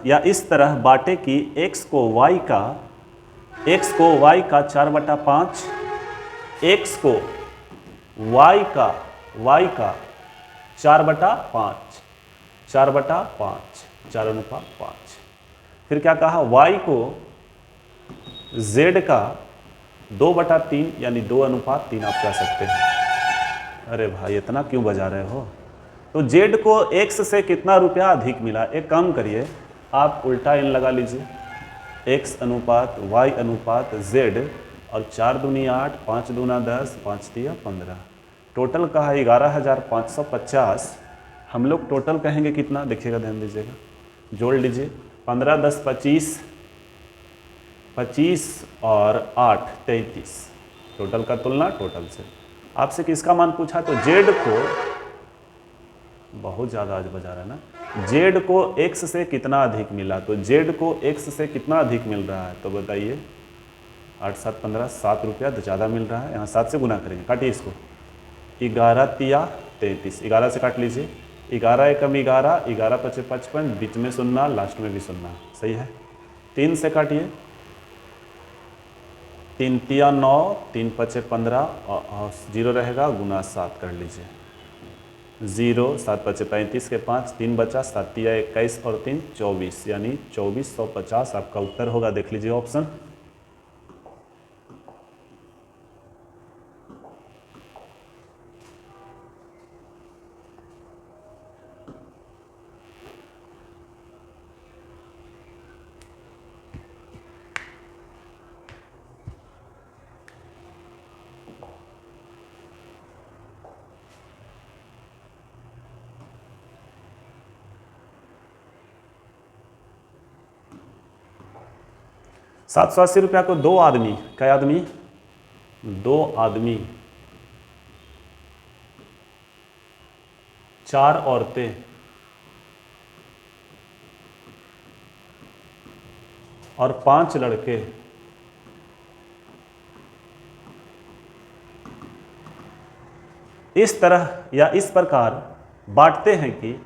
या इस तरह बांटे कि एक्स को वाई का 4/5, एक्स को वाई का 4/5, 4/5, फिर क्या कहा? वाई को जेड का 2/3, यानी 2:3 आप कह सकते हैं। अरे भाई इतना क्यों बजा रहे हो? तो जेड को एक्स से कितना रुपया अधिक मिला? एक काम करिए, आप उल्टा इन लगा लीजिए, एक्स अनुपात वाई अनुपात जेड, और 4 दूनी 8, 5 दूना 10, 5 तिया 15। टोटल कहा 11,550। हम लोग टोटल कहेंगे कितना? देखिएगा, ध्यान दीजिएगा, जोड़ लीजिए, 15 10 25, 25 और 8 33। टोटल का तुलना टोटल से। आपसे किसका मान पूछा? तो जेड को, बहुत ज़्यादा आज बजा रहा है ना, जेड को एक्स से कितना अधिक मिला? तो जेड को एक्स से कितना अधिक मिल रहा है? तो बताइए, 8 7 15, 7 रुपया तो ज़्यादा मिल रहा है। यहाँ 7 से गुना करेंगे, काटिए इसको, 11 तिया 33, 11 से काट लीजिए, 11 एकम 11, 11 5 55, बीच में 0, लास्ट में भी 0, सही है। 3 से काटिए, 3 तिया 9, 3 5 15, और 0 रहेगा, गुना 7 कर लीजिए, 0, 7 5 35 के 5, 3 बचा, 7 तिया 21 और 3 24, यानी 2450 आपका उत्तर होगा। देख लीजिए ऑप्शन। ₹780 को 2 आदमी, क्या आदमी? 2 आदमी, 4 औरतें और 5 लड़के इस तरह या इस प्रकार बांटते हैं कि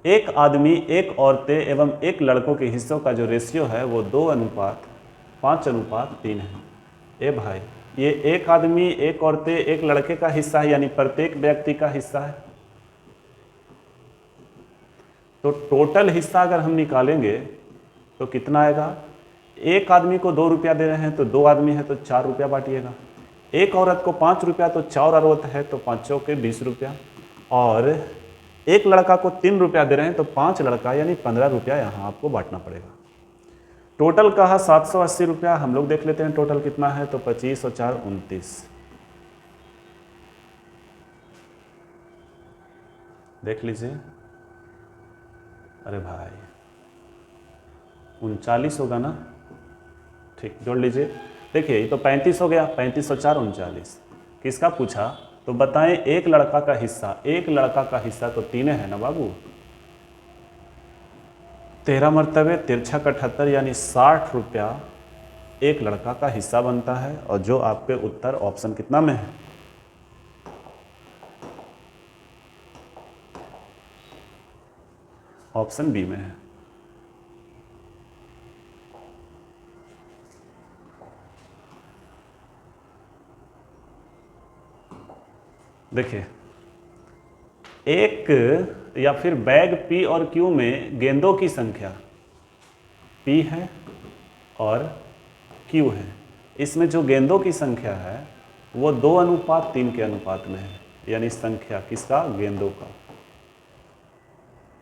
एक आदमी, एक औरतें एवं एक लड़कों के हिस्सों का जो रेशियो है वो 2:5:3 है। ए भाई, ये एक आदमी, एक औरतें, एक लड़के का हिस्सा है, यानी प्रत्येक व्यक्ति का हिस्सा है। तो टोटल हिस्सा अगर हम निकालेंगे तो कितना आएगा? एक आदमी को 2 रुपया दे रहे हैं तो 2 आदमी है तो 4 रुपया बांटिएगा। एक औरत को 5 रुपया तो 4 औरत है तो 5 के 20 रुपया। और एक लड़का को 3 रुपया दे रहे हैं तो 5 लड़का यानी 15 रुपया यहाँ आपको बांटना पड़ेगा। टोटल कहा 780 रुपया। हम लोग देख लेते हैं टोटल कितना है, तो 25 और 4 29। देख लीजिए, अरे भाई 39 होगा ना? ठीक, जोड़ लीजिए। देखिए ये तो 35 हो गया, 35 और 4 39। किसका पूछा? तो बताएं एक लड़का का हिस्सा। एक लड़का का हिस्सा तो 3 है ना बाबू। 13 मरतबे तिरछा 78 यानी 60 रुपया एक लड़का का हिस्सा बनता है। और जो आपके उत्तर ऑप्शन कितना में है? ऑप्शन बी में है। देखिए, एक या फिर बैग पी और क्यू में गेंदों की संख्या पी है और क्यू है। इसमें जो गेंदों की संख्या है वो 2:3 के अनुपात में है, यानी संख्या किसका? गेंदों का।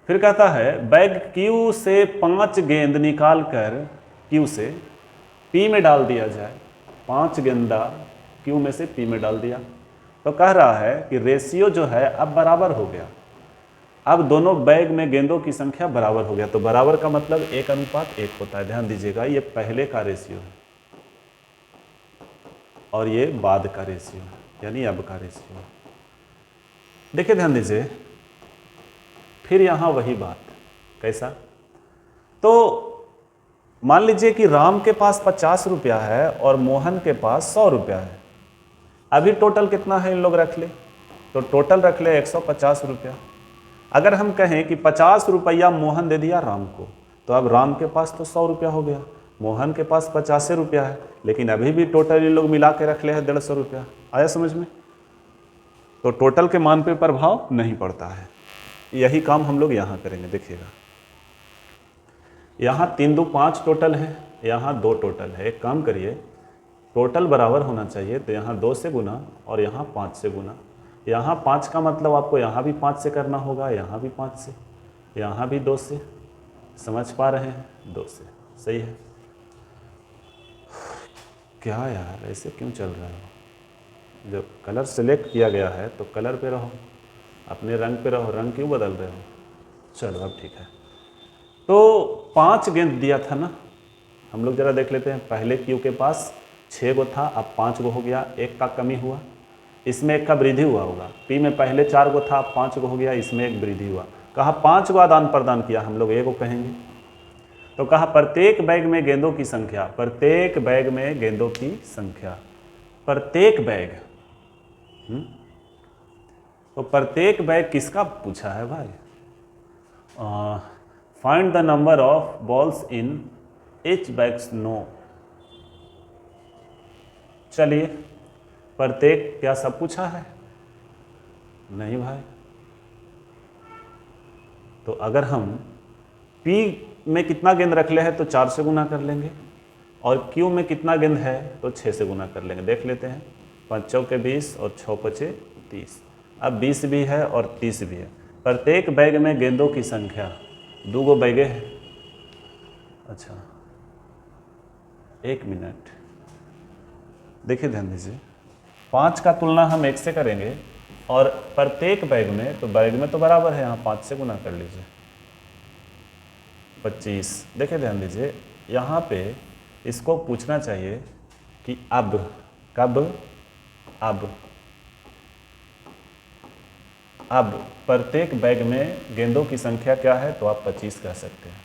फिर कहता है बैग क्यू से 5 गेंद निकाल कर क्यू से पी में डाल दिया जाए। 5 गेंदा क्यू में से पी में डाल दिया तो कह रहा है कि रेशियो जो है अब बराबर हो गया। अब दोनों बैग में गेंदों की संख्या बराबर हो गया। तो बराबर का मतलब 1:1 होता है। ध्यान दीजिएगा, ये पहले का रेशियो है और ये बाद का रेशियो है, यानी अब का रेशियो है। देखिए ध्यान दीजिए, फिर यहां वही बात। कैसा? तो मान लीजिए कि राम के पास 50 रुपया है और मोहन के पास 100 रुपया है। अभी टोटल कितना है इन लोग रख ले, तो टोटल रख ले 150 रुपया। अगर हम कहें कि 50 रुपया मोहन दे दिया राम को, तो अब राम के पास तो 100 रुपया हो गया, मोहन के पास 50 रुपया है, लेकिन अभी भी टोटल इन लोग मिला के रख ले है 150 रुपया। आया समझ में? तो टोटल के मान पे प्रभाव नहीं पड़ता है। यही काम हम लोग यहाँ करेंगे। देखिएगा, यहाँ 3 2 5 टोटल है, यहाँ 2 टोटल है। एक काम करिए, टोटल बराबर होना चाहिए, तो यहाँ 2 से गुना और यहाँ 5 से गुना। यहाँ 5 का मतलब आपको यहाँ भी 5 से करना होगा, यहाँ भी 5 से, यहाँ भी 2 से। समझ पा रहे हैं? 2 से। सही है। क्या यार, ऐसे क्यों चल रहा है? जब कलर सेलेक्ट किया गया है तो कलर पे रहो, अपने रंग पे रहो। रंग क्यों बदल रहे हो? चलो अब ठीक है। तो 5 गेंद दिया था ना, हम लोग जरा देख लेते हैं। पहले क्यू के पास 6 गो था, अब 5 गो हो गया, 1 का कमी हुआ, इसमें 1 का वृद्धि हुआ होगा। पी में पहले 4 गो था, अब 5 गो हो गया, इसमें 1 वृद्धि हुआ। कहा 5 गो आदान प्रदान किया, हम लोग 1 गो कहेंगे। तो कहा प्रत्येक बैग में गेंदों की संख्या, प्रत्येक बैग में गेंदों की संख्या, प्रत्येक बैग। तो प्रत्येक बैग किसका पूछा है भाई? Find the number of balls in each bags. No, चलिए प्रत्येक क्या सब पूछा है? नहीं भाई। तो अगर हम P में कितना गेंद रख ले है तो 4 से गुना कर लेंगे, और Q में कितना गेंद है तो 6 से गुना कर लेंगे। देख लेते हैं, 5 चौके 20 और 6 पचे 30। अब 20 भी है और 30 भी है। प्रत्येक बैग में गेंदों की संख्या, 2 गो बैगे हैं। अच्छा, 1 मिनट, देखिए ध्यान दीजिए। 5 का तुलना हम 1 से करेंगे और प्रत्येक बैग में, तो बैग में तो बराबर है, यहाँ 5 से गुना कर लीजिए, 25। देखिए ध्यान दीजिए, यहाँ पे इसको पूछना चाहिए कि अब, कब, अब प्रत्येक बैग में गेंदों की संख्या क्या है, तो आप 25 कह सकते हैं।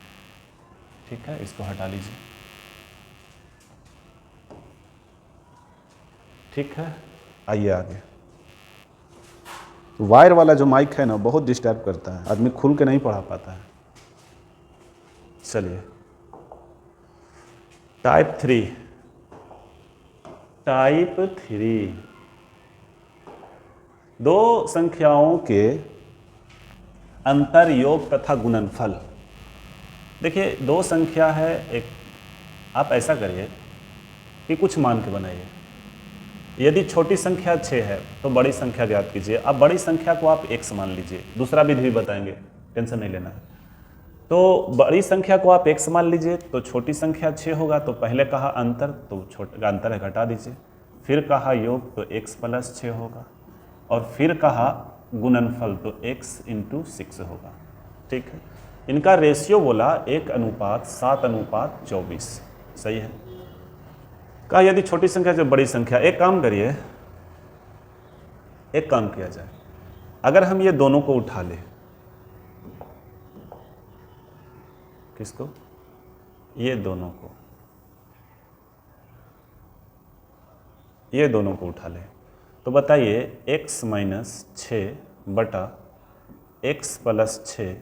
ठीक है, इसको हटा लीजिए। ठीक है, आइए आगे। वायर वाला जो माइक है ना बहुत डिस्टर्ब करता है, आदमी खुल के नहीं पढ़ा पाता है। चलिए टाइप 3 दो संख्याओं के अंतर योग तथा गुणनफल। देखिए दो संख्या है, एक आप ऐसा करिए कि कुछ मान के बनाइए। यदि छोटी संख्या 6 है तो बड़ी संख्या ज्ञात कीजिए। अब बड़ी संख्या को आप x मान लीजिए, दूसरा विधि भी बताएंगे, टेंशन नहीं लेना है। तो बड़ी संख्या को आप x मान लीजिए तो छोटी संख्या 6 होगा। तो पहले कहा अंतर, तो छोटा अंतर है घटा दीजिए। फिर कहा योग तो x + 6 होगा, और फिर कहा गुणनफल तो x × 6 होगा। ठीक है, इनका रेशियो बोला 1:7:24। सही है। कहा यदि छोटी संख्या से बड़ी संख्या, एक काम करिए, एक काम किया जाए, अगर हम ये दोनों को उठा लें, किसको, ये दोनों को उठा लें, तो बताइए x - 6 बटा x + 6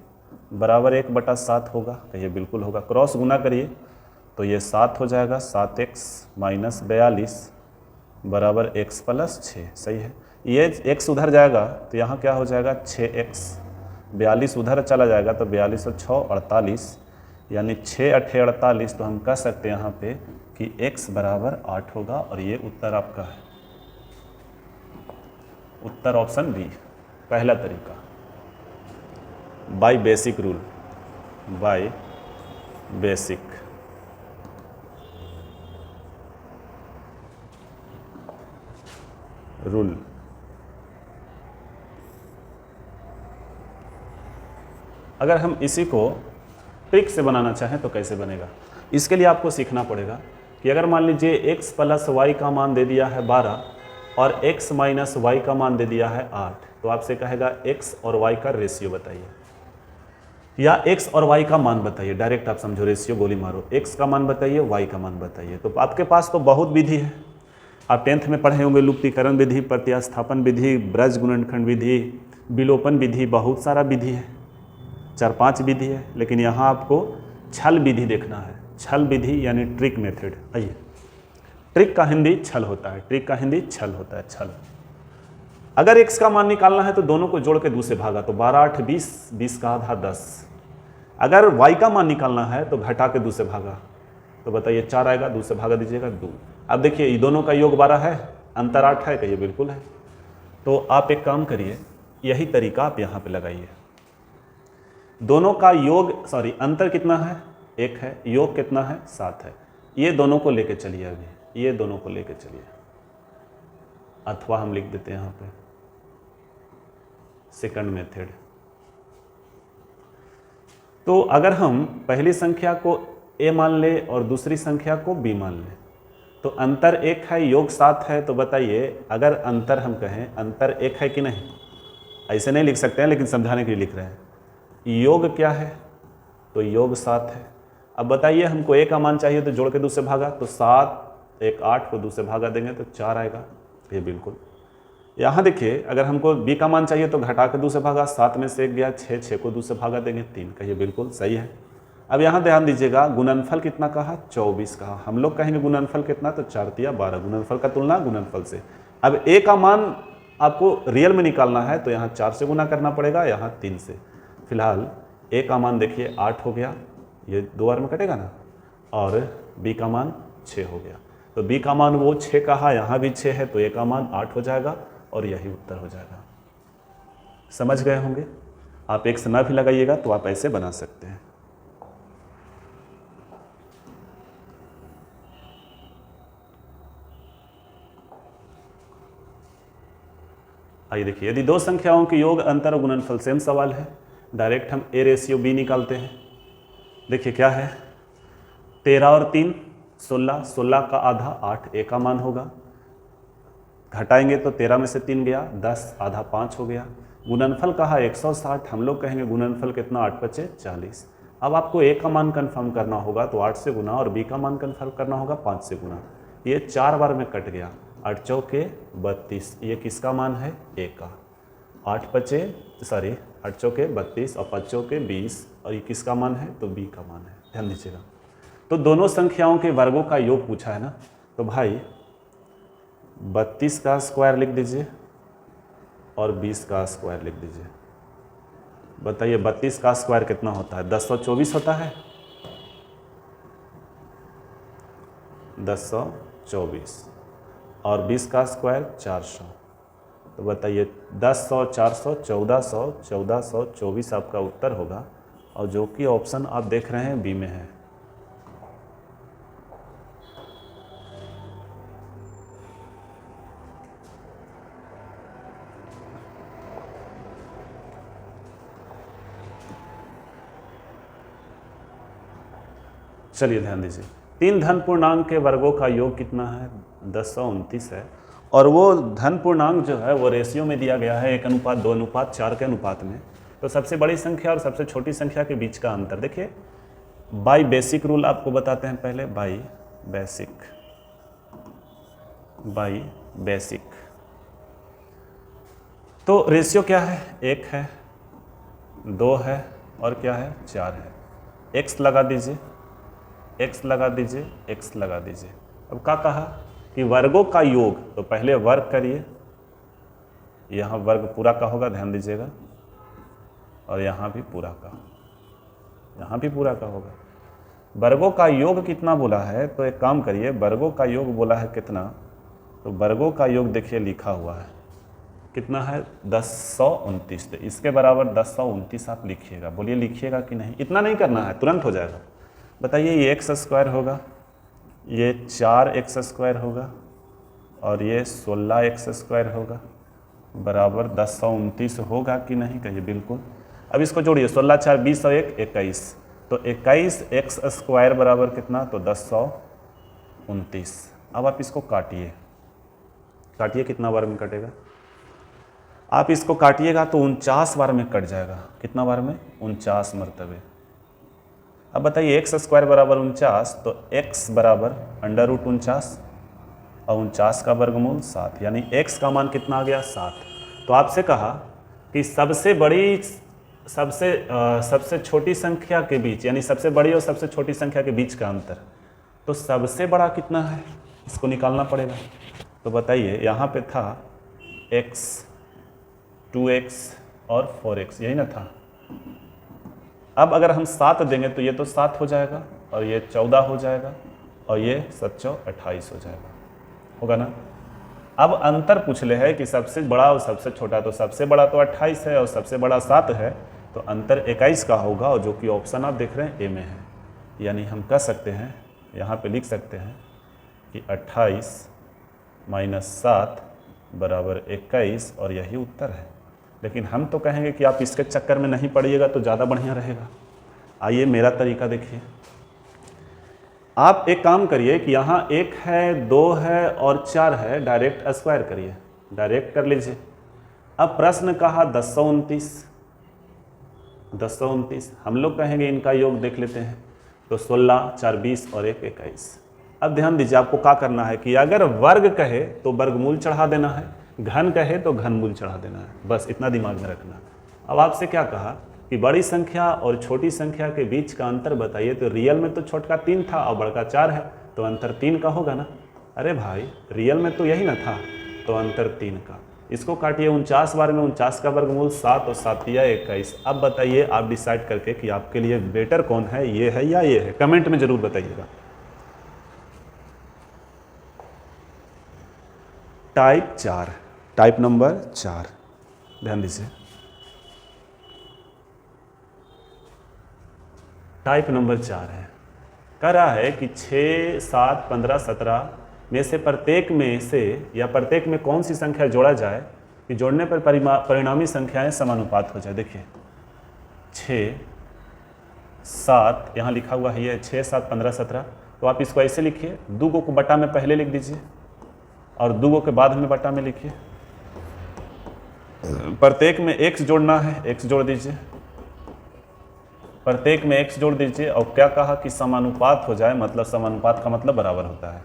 बराबर 1/7 होगा। कहिए बिल्कुल होगा। क्रॉस गुना करिए तो ये 7 हो जाएगा, 7x - 42 बराबर x + 6। सही है। ये x उधर जाएगा तो यहाँ क्या हो जाएगा 6x, 42 उधर चला जाएगा तो 42 और 6 48, यानी 6 × 8 = 48। तो हम कह सकते हैं यहाँ पे कि x बराबर 8 होगा, और ये उत्तर आपका है। उत्तर ऑप्शन बी, पहला तरीका, by basic rule, by basic rule. अगर हम इसी को ट्रिक से बनाना चाहें तो कैसे बनेगा, इसके लिए आपको सीखना पड़ेगा कि अगर मान लीजिए x + y का मान दे दिया है 12 और x - y का मान दे दिया है 8, तो आपसे कहेगा x और y का रेशियो बताइए, या x और y का मान बताइए। डायरेक्ट आप समझो, रेशियो गोली मारो, x का मान बताइए, y का मान बताइए। तो आपके पास तो बहुत विधि है, आप 10th में पढ़े होंगे, लुप्तीकरण विधि, प्रतिस्थापन विधि, ब्रज गुणनखंड विधि, विलोपन विधि, बहुत सारा विधि है, 4-5 विधि है। लेकिन यहाँ आपको छल विधि देखना है। छल विधि यानी ट्रिक मेथड। आइए, ट्रिक का हिंदी छल होता है, ट्रिक का हिंदी छल होता है, छल। अगर x का मान निकालना है तो दोनों को जोड़ के 2 से भागा, तो 12 × 8 = 20, 20 का आधा 10। अगर y का मान निकालना है तो घटा के 2 से भागा, तो बताइए 4 आएगा, 2 से भागा दीजिएगा 2। अब देखिए ये दोनों का योग 12 है, अंतर 8 है, कहिए बिल्कुल है। तो आप एक काम करिए, यही तरीका आप यहाँ पे लगाइए। दोनों का योग, सॉरी अंतर कितना है 1 है, योग कितना है 7 है। ये दोनों को लेके चलिए, अभी ये दोनों को लेके चलिए, अथवा हम लिख देते हैं यहाँ पे सेकंड मेथड। तो अगर हम पहली संख्या को a मान ले और दूसरी संख्या को b मान ले, तो अंतर 1 है, योग 7 है। तो बताइए अगर अंतर हम कहें, अंतर 1 है कि नहीं, ऐसे नहीं लिख सकते हैं लेकिन समझाने के लिए लिख रहे हैं। योग क्या है, तो योग 7 है। अब बताइए हमको a का मान चाहिए, तो जोड़ के 2 से भागा, तो 7 1 8 को 2 से भागा देंगे तो 4 आएगा, ये बिल्कुल। यहाँ देखिए अगर हमको b का मान चाहिए तो घटा के 2 से भागा, 7 में से 1 गया 6, 6 को 2 से भागा देंगे 3, कहिए बिल्कुल सही है। अब यहाँ ध्यान दीजिएगा, गुणनफल कितना कहा 24 कहा, हम लोग कहेंगे गुणनफल कितना, तो 4 × 12, गुणनफल का तुलना गुणनफल से। अब a का मान आपको रियल में निकालना है तो यहाँ 4 से गुना करना पड़ेगा, यहाँ 3 से। फिलहाल a का मान देखिए 8 हो गया, ये 2 बार में कटेगा ना, और b का मान 6 हो गया। तो b का मान वो 6 कहा, यहाँ भी 6 है, तो a का मान 8 हो जाएगा और यही उत्तर हो जाएगा। समझ गए होंगे। आप एक से ना भी लगाइएगा तो आप ऐसे बना सकते हैं। आइए देखिए, यदि दो संख्याओं के योग, अंतर और गुणनफल, सेम सवाल है, डायरेक्ट हम a रेशियो b निकालते हैं। देखिए क्या है, 13 और 3 16, 16 का आधा 8, a का मान होगा। घटाएंगे तो 13 में से 3 गया 10, आधा 5 हो गया। गुणनफल कहा 160, हम लोग कहेंगे गुणनफल कितना, 8 × 5 = 40। अब आपको a का मान कंफर्म करना होगा तो 8 से गुना, और b का मान कंफर्म करना होगा 5 से गुना। ये 4 बार में कट गया, 8 × 4 = 32, ये किसका मान है, a का। 8 चौके 32 और 5 चौके 20 और ये किसका मान है, तो b का मान है। ध्यान दीजिएगा। तो दोनों संख्याओं के वर्गों का योग पूछा है ना, तो भाई 32 का स्क्वायर लिख दीजिए और 20 का स्क्वायर लिख दीजिए। बताइए 32 का स्क्वायर कितना होता है, 1024 होता है, 1024 और 20 का स्क्वायर 400। तो बताइए 10, 400, 1400, 1424 आपका उत्तर होगा, और जो कि ऑप्शन आप देख रहे हैं बी में है। चलिए ध्यान दीजिए, 3 धन पूर्णांक के वर्गों का योग कितना है, 1029 है, और वो धन पूर्णांक जो है वो रेशियो में दिया गया है 1:2:4 के अनुपात में। तो सबसे बड़ी संख्या और सबसे छोटी संख्या के बीच का अंतर देखिए, बाई बेसिक रूल आपको बताते हैं पहले, बाई बेसिक। तो रेशियो क्या है, 1 है, 2 है और क्या है, 4 है। x लगा दीजिए, x लगा दीजिए, x लगा दीजिए। अब क्या कहा कि वर्गों का योग, तो पहले वर्ग करिए, यहाँ वर्ग पूरा का होगा, ध्यान दीजिएगा, और यहाँ भी पूरा का, यहाँ भी पूरा का होगा। वर्गों का योग कितना बोला है, तो एक काम करिए, वर्गों का योग बोला है कितना, तो वर्गों का योग देखिए लिखा हुआ है कितना है, 1029। तो इसके बराबर 1029 आप लिखिएगा। बोलिए लिखिएगा कि नहीं, इतना नहीं करना है, तुरंत हो जाएगा। बताइए ये x स्क्वायर होगा, ये 4x स्क्वायर होगा और ये 16x स्क्वायर होगा, बराबर 1029 होगा कि नहीं, कहिए बिल्कुल। अब इसको जोड़िए, 16 4 20 और 1 21, तो 21x स्क्वायर बराबर कितना, तो 1029। अब आप इसको काटिए, कितना बार में कटेगा, आप इसको काटिएगा तो 49 बार में कट जाएगा। कितना बार में, 49 मरतबे। अब बताइए x स्क्वायर बराबर 49, तो x बराबर √49 और 49 का वर्गमूल 7, यानी x का मान कितना आ गया, 7। तो आपसे कहा कि सबसे छोटी संख्या के बीच, यानी सबसे बड़ी और सबसे छोटी संख्या के बीच का अंतर, तो सबसे बड़ा कितना है, इसको निकालना पड़ेगा। तो बताइए यहाँ पे था x, 2x और 4x, यही ना था। अब अगर हम 7 देंगे तो ये तो 7 हो जाएगा और ये 14 हो जाएगा और ये 7 चौ 28 हो जाएगा, होगा ना। अब अंतर पूछ ले है कि सबसे बड़ा और सबसे छोटा, तो सबसे बड़ा तो 28 है और सबसे बड़ा 7 है, तो अंतर 21 का होगा, और जो कि ऑप्शन आप देख रहे हैं ए में है। यानी हम कह सकते हैं, यहाँ पे लिख सकते हैं कि 28 - 7 बराबर 21, और यही उत्तर है। लेकिन हम तो कहेंगे कि आप इसके चक्कर में नहीं पड़िएगा तो ज़्यादा बढ़िया रहेगा। आइए मेरा तरीका देखिए, आप एक काम करिए कि यहाँ 1 है, 2 है और 4 है, डायरेक्ट स्क्वायर करिए, डायरेक्ट कर लीजिए। अब प्रश्न कहा 1029, हम लोग कहेंगे इनका योग देख लेते हैं, तो 16 4 20 और 1 21। अब ध्यान दीजिए, आपको क्या करना है कि अगर वर्ग कहे तो वर्गमूल चढ़ा देना है, घन कहे तो घनमूल चढ़ा देना है, बस इतना दिमाग में रखना। अब आपसे क्या कहा कि बड़ी संख्या और छोटी संख्या के बीच का अंतर बताइए, तो रियल में तो छोटका 3 था और बड़का 4 है, तो अंतर 3 का होगा ना। अरे भाई रियल में तो यही ना था, तो अंतर 3 का। इसको काटिए, 49 बार में 49 का वर्गमूल 7 और 7 या 21। अब बताइए आप डिसाइड करके कि आपके लिए बेटर कौन है, ये है या ये है, कमेंट में जरूर बताइएगा। टाइप नंबर 4, ध्यान दीजिए, टाइप नंबर 4 है। कह रहा है कि 6 7 15 17 में से प्रत्येक में कौन सी संख्या जोड़ा जाए कि जोड़ने पर परिणामी संख्याएं समानुपात हो जाए। देखिए 6 7 यहाँ लिखा हुआ है, ये 6 7 15 17, तो आप इसको ऐसे लिखिए, 2 को बटा में पहले लिख दीजिए और 2 के बाद में बटा में लिखिए। प्रत्येक में x जोड़ना है, x जोड़ दीजिए, प्रत्येक में x जोड़ दीजिए, और क्या कहा कि समानुपात हो जाए, मतलब समानुपात का मतलब बराबर होता है,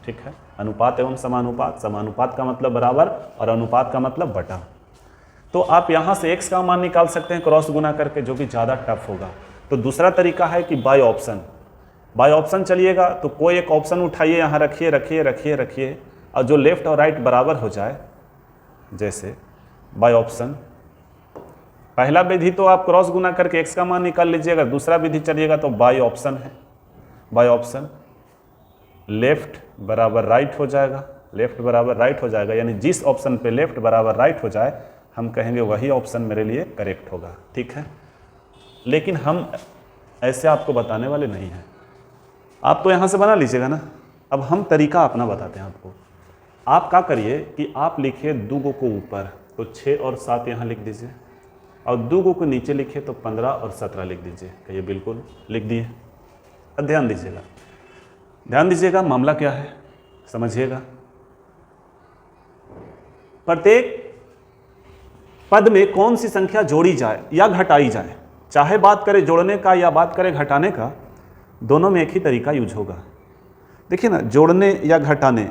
ठीक है। अनुपात एवं समानुपात, समानुपात का मतलब बराबर और अनुपात का मतलब बटा। तो आप यहाँ से x का मान निकाल सकते हैं क्रॉस गुना करके, जो कि ज़्यादा टफ होगा। तो दूसरा तरीका है कि बाय ऑप्शन चलिएगा, तो कोई एक ऑप्शन उठाइए, यहाँ रखिए रखिए रखिए रखिए, और जो लेफ्ट और राइट बराबर हो जाए, जैसे बाय ऑप्शन। पहला विधि तो आप क्रॉस गुना करके x का मान निकाल लीजिएगा, दूसरा विधि चलिएगा तो बाय ऑप्शन है। बाय ऑप्शन लेफ्ट बराबर राइट हो जाएगा, लेफ्ट बराबर राइट हो जाएगा, यानी जिस ऑप्शन पे लेफ्ट बराबर राइट हो जाए हम कहेंगे वही ऑप्शन मेरे लिए करेक्ट होगा, ठीक है। लेकिन हम ऐसे आपको बताने वाले नहीं हैं, आप तो यहाँ से बना लीजिएगा ना। अब हम तरीका अपना बताते हैं आपको। आप क्या करिए कि आप लिखिए 2 को ऊपर, तो 6 और 7 यहाँ लिख दीजिए, और 2 को नीचे लिखिए तो 15 और 17 लिख दीजिए। कहिए बिल्कुल लिख दिए। अब ध्यान दीजिएगा मामला क्या है, समझिएगा। प्रत्येक पद में कौन सी संख्या जोड़ी जाए या घटाई जाए, चाहे बात करें जोड़ने का या बात करें घटाने का, दोनों में एक ही तरीका यूज होगा। देखिए ना, जोड़ने या घटाने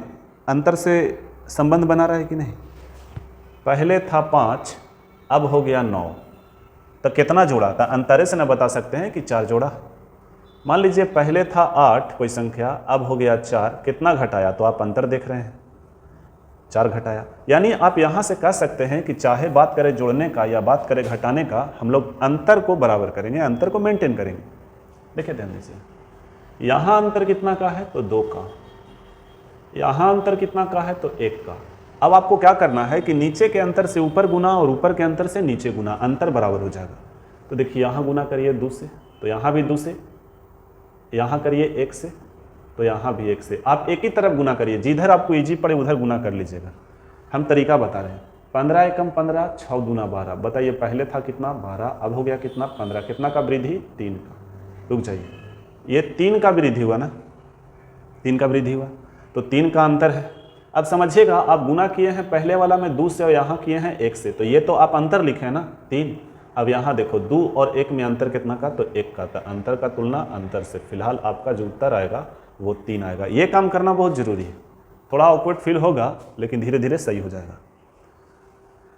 अंतर से संबंध बना रहा है कि नहीं। पहले था 5, अब हो गया 9, तो कितना जोड़ा था, अंतरे से ना बता सकते हैं कि 4 जोड़ा। मान लीजिए पहले था 8 कोई संख्या, अब हो गया 4, कितना घटाया, तो आप अंतर देख रहे हैं, 4 घटाया। यानी आप यहाँ से कह सकते हैं कि चाहे बात करें जोड़ने का या बात करें घटाने का, हम लोग अंतर को बराबर करेंगे, अंतर को मेंटेन करेंगे। देखिए ध्यान दीजिए, यहाँ अंतर कितना का है, तो 2 का, यहाँ अंतर कितना का है, तो 1 का। अब आपको क्या करना है कि नीचे के अंतर से ऊपर गुना और ऊपर के अंतर से नीचे गुना, अंतर बराबर हो जाएगा। तो देखिए यहाँ गुना करिए 2 से, तो यहाँ भी 2 से, यहाँ करिए 1 से, तो यहाँ भी 1 से। आप एक ही तरफ गुना करिए, जिधर आपको इजी पड़े उधर गुना कर लीजिएगा। हम तरीका बता रहे हैं। 15 एकम 15, 6 दूना 12। बताइए पहले था कितना, 12, अब हो गया कितना, 15। कितना का वृद्धि, 3 का। रुक जाइए, ये 3 का वृद्धि हुआ ना, 3 का वृद्धि हुआ, तो 3 का अंतर है। अब समझिएगा, आप गुना किए हैं पहले वाला में 2 से और यहाँ किए हैं 1 से, तो ये तो आप अंतर लिखे हैं ना, 3। अब यहाँ देखो 2 और 1 में अंतर कितना का, तो 1 का। तो अंतर का तुलना अंतर से, फिलहाल आपका जो उत्तर आएगा वो 3 आएगा। ये काम करना बहुत ज़रूरी है, थोड़ा ऑकवर्ड फील होगा लेकिन धीरे धीरे सही हो जाएगा।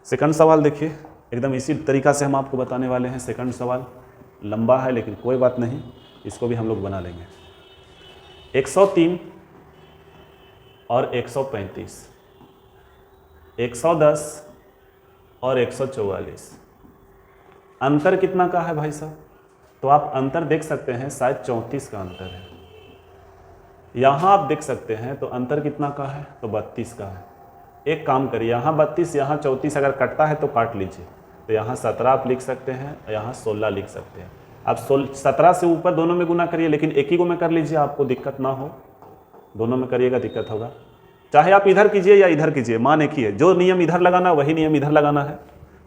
सेकंड सवाल देखिए, एकदम इसी तरीका से हम आपको बताने वाले हैं। सेकंड सवाल लंबा है लेकिन कोई बात नहीं, इसको भी हम लोग बना लेंगे। 103 और 135, 110 और 144, अंतर कितना का है भाई साहब, तो आप अंतर देख सकते हैं, शायद 34 का अंतर है। यहाँ आप देख सकते हैं तो अंतर कितना का है, तो 32 का है। एक काम करिए, यहाँ 32 यहाँ 34 अगर कटता है तो काट लीजिए, तो यहाँ 17 आप लिख सकते हैं, यहाँ 16 लिख सकते हैं। आप 17 से ऊपर दोनों में गुना करिए, लेकिन एक ही को में कर लीजिए, आपको दिक्कत ना हो। दोनों में करिएगा दिक्कत होगा, चाहे आप इधर कीजिए या इधर कीजिए, मान एक ही है। जो नियम इधर लगाना वही नियम इधर लगाना है,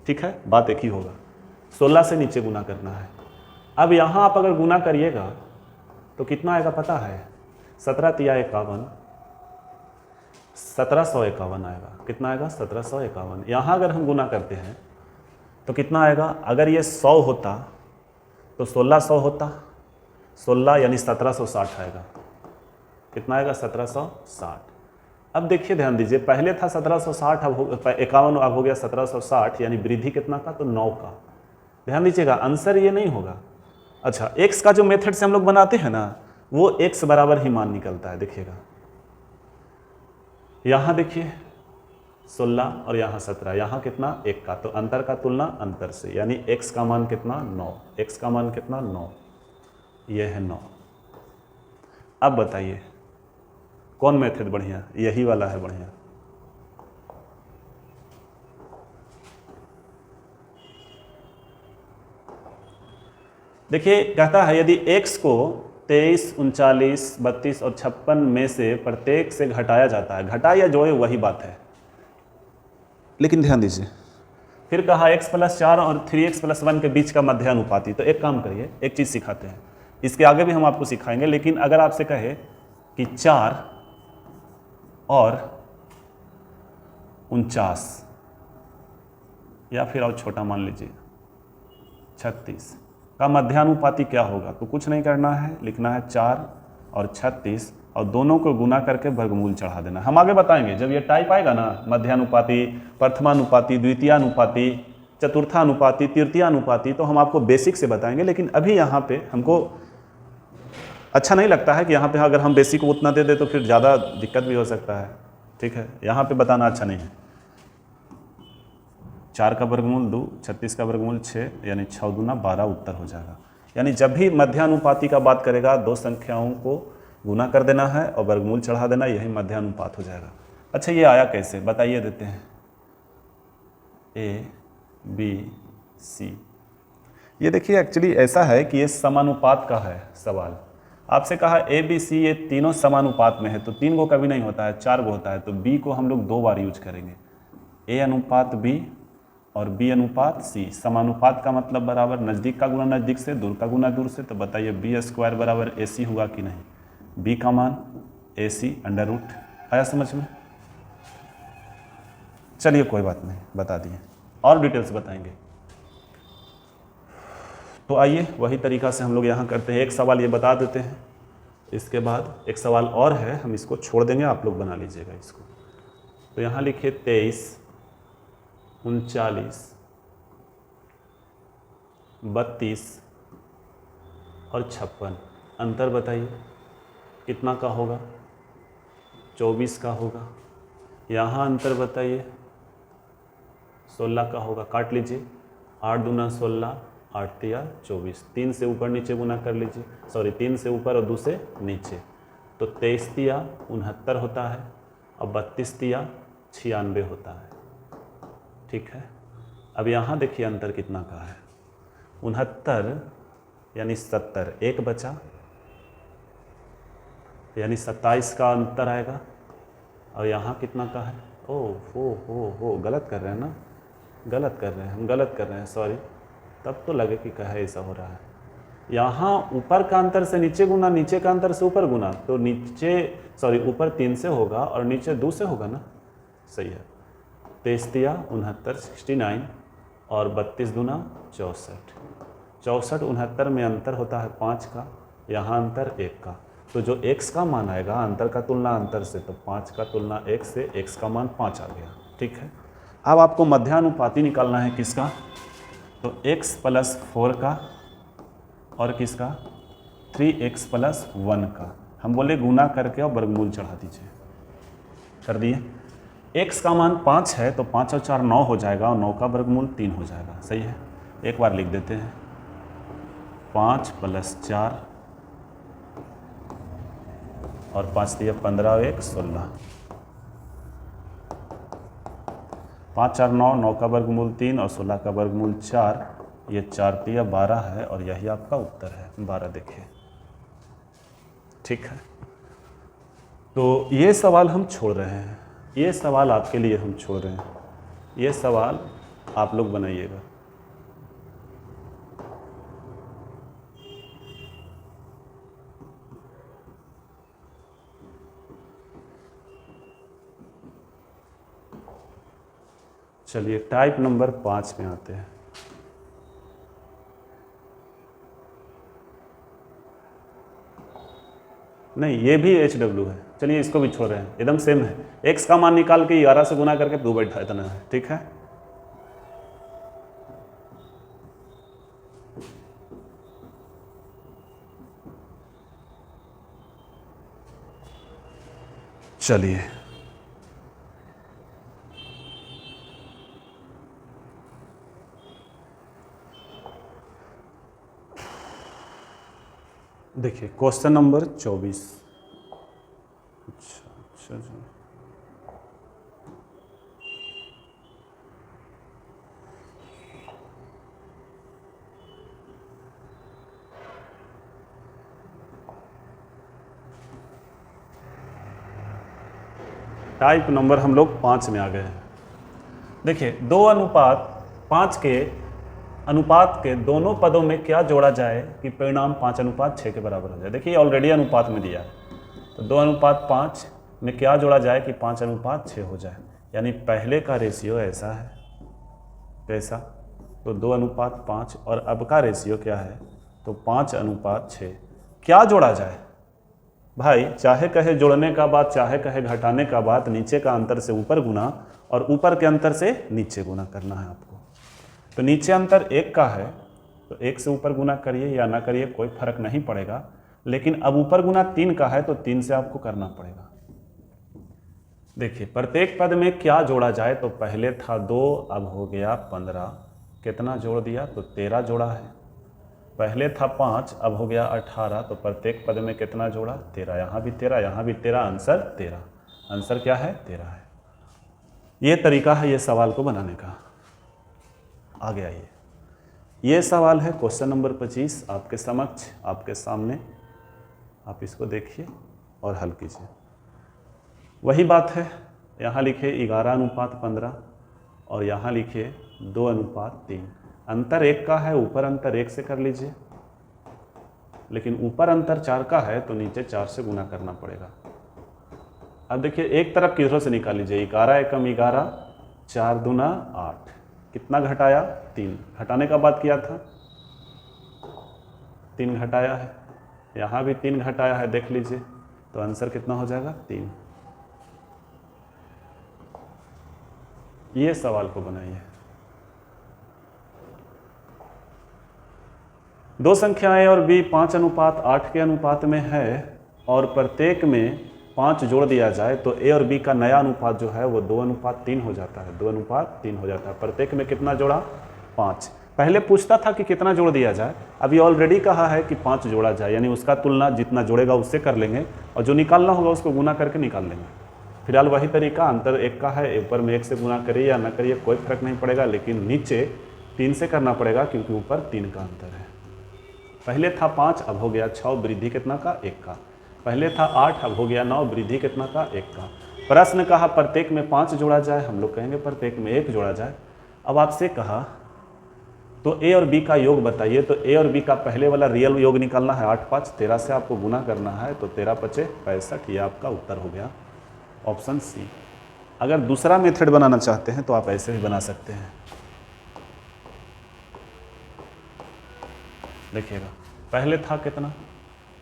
ठीक है, बात एक ही होगा। 16 से नीचे गुना करना है। अब यहाँ आप अगर गुना करिएगा तो कितना आएगा पता है, 17 तिया 51, 1751 आएगा। कितना आएगा, 1751। यहाँ अगर हम गुना करते हैं तो कितना आएगा, अगर ये 100 होता तो 1600 होता, 16 यानी 1760 आएगा। कितना आएगा, 1760। अब देखिए ध्यान दीजिए, पहले था 1760, अब 51, अब हो गया 1760, यानी वृद्धि कितना का, तो 9 का। ध्यान दीजिएगा, आंसर ये नहीं होगा। अच्छा, एक्स का जो मेथड से हम लोग बनाते हैं ना, वो एक्स बराबर ही मान निकलता है। देखिएगा यहाँ देखिए 16 और यहाँ 17, यहाँ कितना, 1 का, तो अंतर का तुलना अंतर से, यानी एक्स का मान कितना, 9। एक्स का मान कितना, 9, ये है 9। अब बताइए कौन मेथड बढ़िया, यही वाला है बढ़िया। देखिए कहता है यदि x को 23, 39, 32 और 56 में से प्रत्येक से घटाया जाता है, घटा या जोड़े वही बात है, लेकिन ध्यान दीजिए फिर कहा x + 4 और 3x + 1 के बीच का मध्यानुपाती। तो एक काम करिए, एक चीज़ सिखाते हैं, इसके आगे भी हम आपको सिखाएंगे, लेकिन अगर आपसे कहे कि 4 और 49, या फिर और छोटा मान लीजिए 36 का मध्यानुपाती क्या होगा, तो कुछ नहीं करना है, लिखना है 4 और 36 और दोनों को गुना करके वर्गमूल चढ़ा देना। हम आगे बताएंगे जब ये टाइप आएगा ना, मध्यानुपाती, प्रथमानुपाती, द्वितीयानुपाती, चतुर्थानुपाती, तृतीयानुपाती, तो हम आपको बेसिक से बताएंगे। लेकिन अभी यहाँ पे हमको अच्छा नहीं लगता है कि यहाँ पे अगर हम बेसिक को उतना दे दे तो फिर ज़्यादा दिक्कत भी हो सकता है, ठीक है। यहाँ पे बताना अच्छा नहीं है। 4 का वर्गमूल 2, 36 का वर्गमूल 6, यानी 6 दूना 12 उत्तर हो जाएगा। यानी जब भी मध्यानुपाती का बात करेगा, दो संख्याओं को गुना कर देना है और वर्गमूल चढ़ा देना, यही मध्यानुपात हो जाएगा। अच्छा, ये आया कैसे बताइए, देते हैं ABC। ये देखिए एक्चुअली ऐसा है कि ये समानुपात का है सवाल। आपसे कहा ABC ये तीनों समानुपात में है, तो 3 को कभी नहीं होता है, 4 को होता है, तो B को हम लोग 2 बार यूज करेंगे। A अनुपात B और B अनुपात C। समानुपात का मतलब बराबर नज़दीक का गुना नज़दीक से, दूर का गुना दूर से। तो बताइए B² बराबर AC हुआ कि नहीं। B का मान AC अंडर रूट। आया समझ में? चलिए कोई बात नहीं, बता दिए, और डिटेल्स बताएंगे। तो आइए वही तरीका से हम लोग यहाँ करते हैं। एक सवाल ये बता देते हैं, इसके बाद एक सवाल और है, हम इसको छोड़ देंगे, आप लोग बना लीजिएगा इसको। तो यहाँ लिखिए 23, 39, 32 और 56। अंतर बताइए कितना का होगा? 24 का होगा। यहाँ अंतर बताइए 16 का होगा। काट लीजिए, 8 दूना 16, 8 तिया 24। 3 से ऊपर नीचे गुना कर लीजिए, सॉरी 3 से ऊपर और 2 से नीचे। तो 23 तिया 69 होता है और 32 तिया 96 होता है, ठीक है। अब यहाँ देखिए अंतर कितना का है। 69 यानी 70, एक बचा, यानी 27 का अंतर आएगा। और यहाँ कितना का है? हो गलत कर रहे हैं ना, गलत कर रहे हैं, हम गलत कर रहे हैं, सॉरी। तब तो लगे कि कहे ऐसा हो रहा है। यहाँ ऊपर का अंतर से नीचे गुना, नीचे का अंतर से ऊपर गुना, तो नीचे सॉरी ऊपर 3 से होगा और नीचे 2 से होगा ना, सही है। 23 तिया 69, 69 और 32 दूना 64। 64 69 में अंतर होता है 5 का, यहाँ अंतर 1 का। तो जो x का मान आएगा अंतर का तुलना अंतर से, तो 5 का तुलना 1 से, x का मान 5 आ गया, ठीक है। अब आपको मध्यानुपाती निकालना है किसका? तो x + 4 का और किसका? 3x + 1 का। हम बोले गुना करके और वर्गमूल चढ़ा दीजिए, कर दिए। x का मान 5 है तो 5 और 4 9 हो जाएगा और 9 का वर्गमूल 3 हो जाएगा, सही है। एक बार लिख देते हैं, 5 + 4 और 5 तिया 15 और 1 16। 5 4 9, 9 का वर्गमूल 3 और 16 का वर्गमूल 4, ये 4 तिया 12 है और यही आपका उत्तर है 12। देखिए, ठीक है। तो ये सवाल हम छोड़ रहे हैं, ये सवाल आपके लिए हम छोड़ रहे हैं, ये सवाल आप लोग बनाइएगा। चलिए टाइप नंबर 5 में आते हैं। नहीं, ये भी HW है, चलिए इसको भी छोड़ रहे हैं, एकदम सेम है। x का मान निकाल के 11 से गुना करके 2 बैठा इतना है, ठीक है। चलिए देखिए क्वेश्चन नंबर 24। अच्छा जी, टाइप नंबर हम लोग 5 में आ गए हैं। देखिए 2:5 के अनुपात के दोनों पदों में क्या जोड़ा जाए कि परिणाम 5:6 के बराबर हो जाए। देखिए ऑलरेडी अनुपात में दिया है, तो 2:5 में क्या जोड़ा जाए कि 5:6 हो जाए। यानी पहले का रेशियो ऐसा है, कैसा? तो 2:5 और अब का रेशियो क्या है? तो 5:6। क्या जोड़ा जाए भाई? चाहे कहे जोड़ने का बात, चाहे कहे घटाने का बात, नीचे का अंतर से ऊपर गुना और ऊपर के अंतर से नीचे गुना करना है आपको। तो नीचे अंतर 1 का है तो 1 से ऊपर गुना करिए या ना करिए कोई फर्क नहीं पड़ेगा, लेकिन अब ऊपर गुना 3 का है तो 3 से आपको करना पड़ेगा। देखिए प्रत्येक पद में क्या जोड़ा जाए, तो पहले था 2 अब हो गया 15, कितना जोड़ दिया तो 13 जोड़ा है। पहले था 5 अब हो गया 18, तो प्रत्येक पद में कितना जोड़ा 13, यहाँ भी 13 यहाँ भी 13, आंसर 13। आंसर क्या है 13 है। ये तरीका है ये सवाल को बनाने का। आगे आइए, ये सवाल है क्वेश्चन नंबर 25 आपके समक्ष, आपके सामने। आप इसको देखिए और हल कीजिए। वही बात है, यहाँ लिखे 11:15 और यहाँ लिखे 2:3। अंतर 1 का है, ऊपर अंतर 1 से कर लीजिए, लेकिन ऊपर अंतर 4 का है तो नीचे 4 से गुना करना पड़ेगा। अब देखिए एक तरफ किधरों से निकाल लीजिए, 11 एकम 11, 4 दूना 8, कितना घटाया 3, घटाने का बात किया था 3 घटाया है, यहाँ भी 3 घटाया है, देख लीजिए तो आंसर कितना हो जाएगा 3। ये सवाल को बनाइए। दो संख्याएं और b 5:8 के अनुपात में है और प्रत्येक में 5 जोड़ दिया जाए तो a और b का नया अनुपात जो है वो 2:3 हो जाता है, 2:3 हो जाता है। प्रत्येक में कितना जोड़ा 5। पहले पूछता था कि कितना जोड़ दिया जाए, अभी ऑलरेडी कहा है कि 5 जोड़ा जाए, यानी उसका तुलना जितना जोड़ेगा उससे कर लेंगे और जो निकालना होगा उसको गुना करके निकाल लेंगे। फिलहाल वही तरीका, अंतर 1 का है, ऊपर में 1 से गुना करिए या ना करिए कोई फर्क नहीं पड़ेगा, लेकिन नीचे 3 से करना पड़ेगा क्योंकि ऊपर 3 का अंतर है। पहले था 5 अब हो गया 6, वृद्धि कितना का 1 का। पहले था 8 अब हो गया 9, वृद्धि कितना का 1 का। प्रश्न कहा प्रत्येक में 5 जोड़ा जाए, हम लोग कहेंगे प्रत्येक में 1 जोड़ा जाए। अब आपसे कहा तो a और b का योग बताइए, तो a और b का पहले वाला रियल योग निकालना है, 8 5 13 से आपको गुना करना है, तो 13 5 65, ये आपका उत्तर हो गया ऑप्शन सी। अगर दूसरा मेथड बनाना चाहते हैं तो आप ऐसे भी बना सकते हैं। देखिएगा पहले था कितना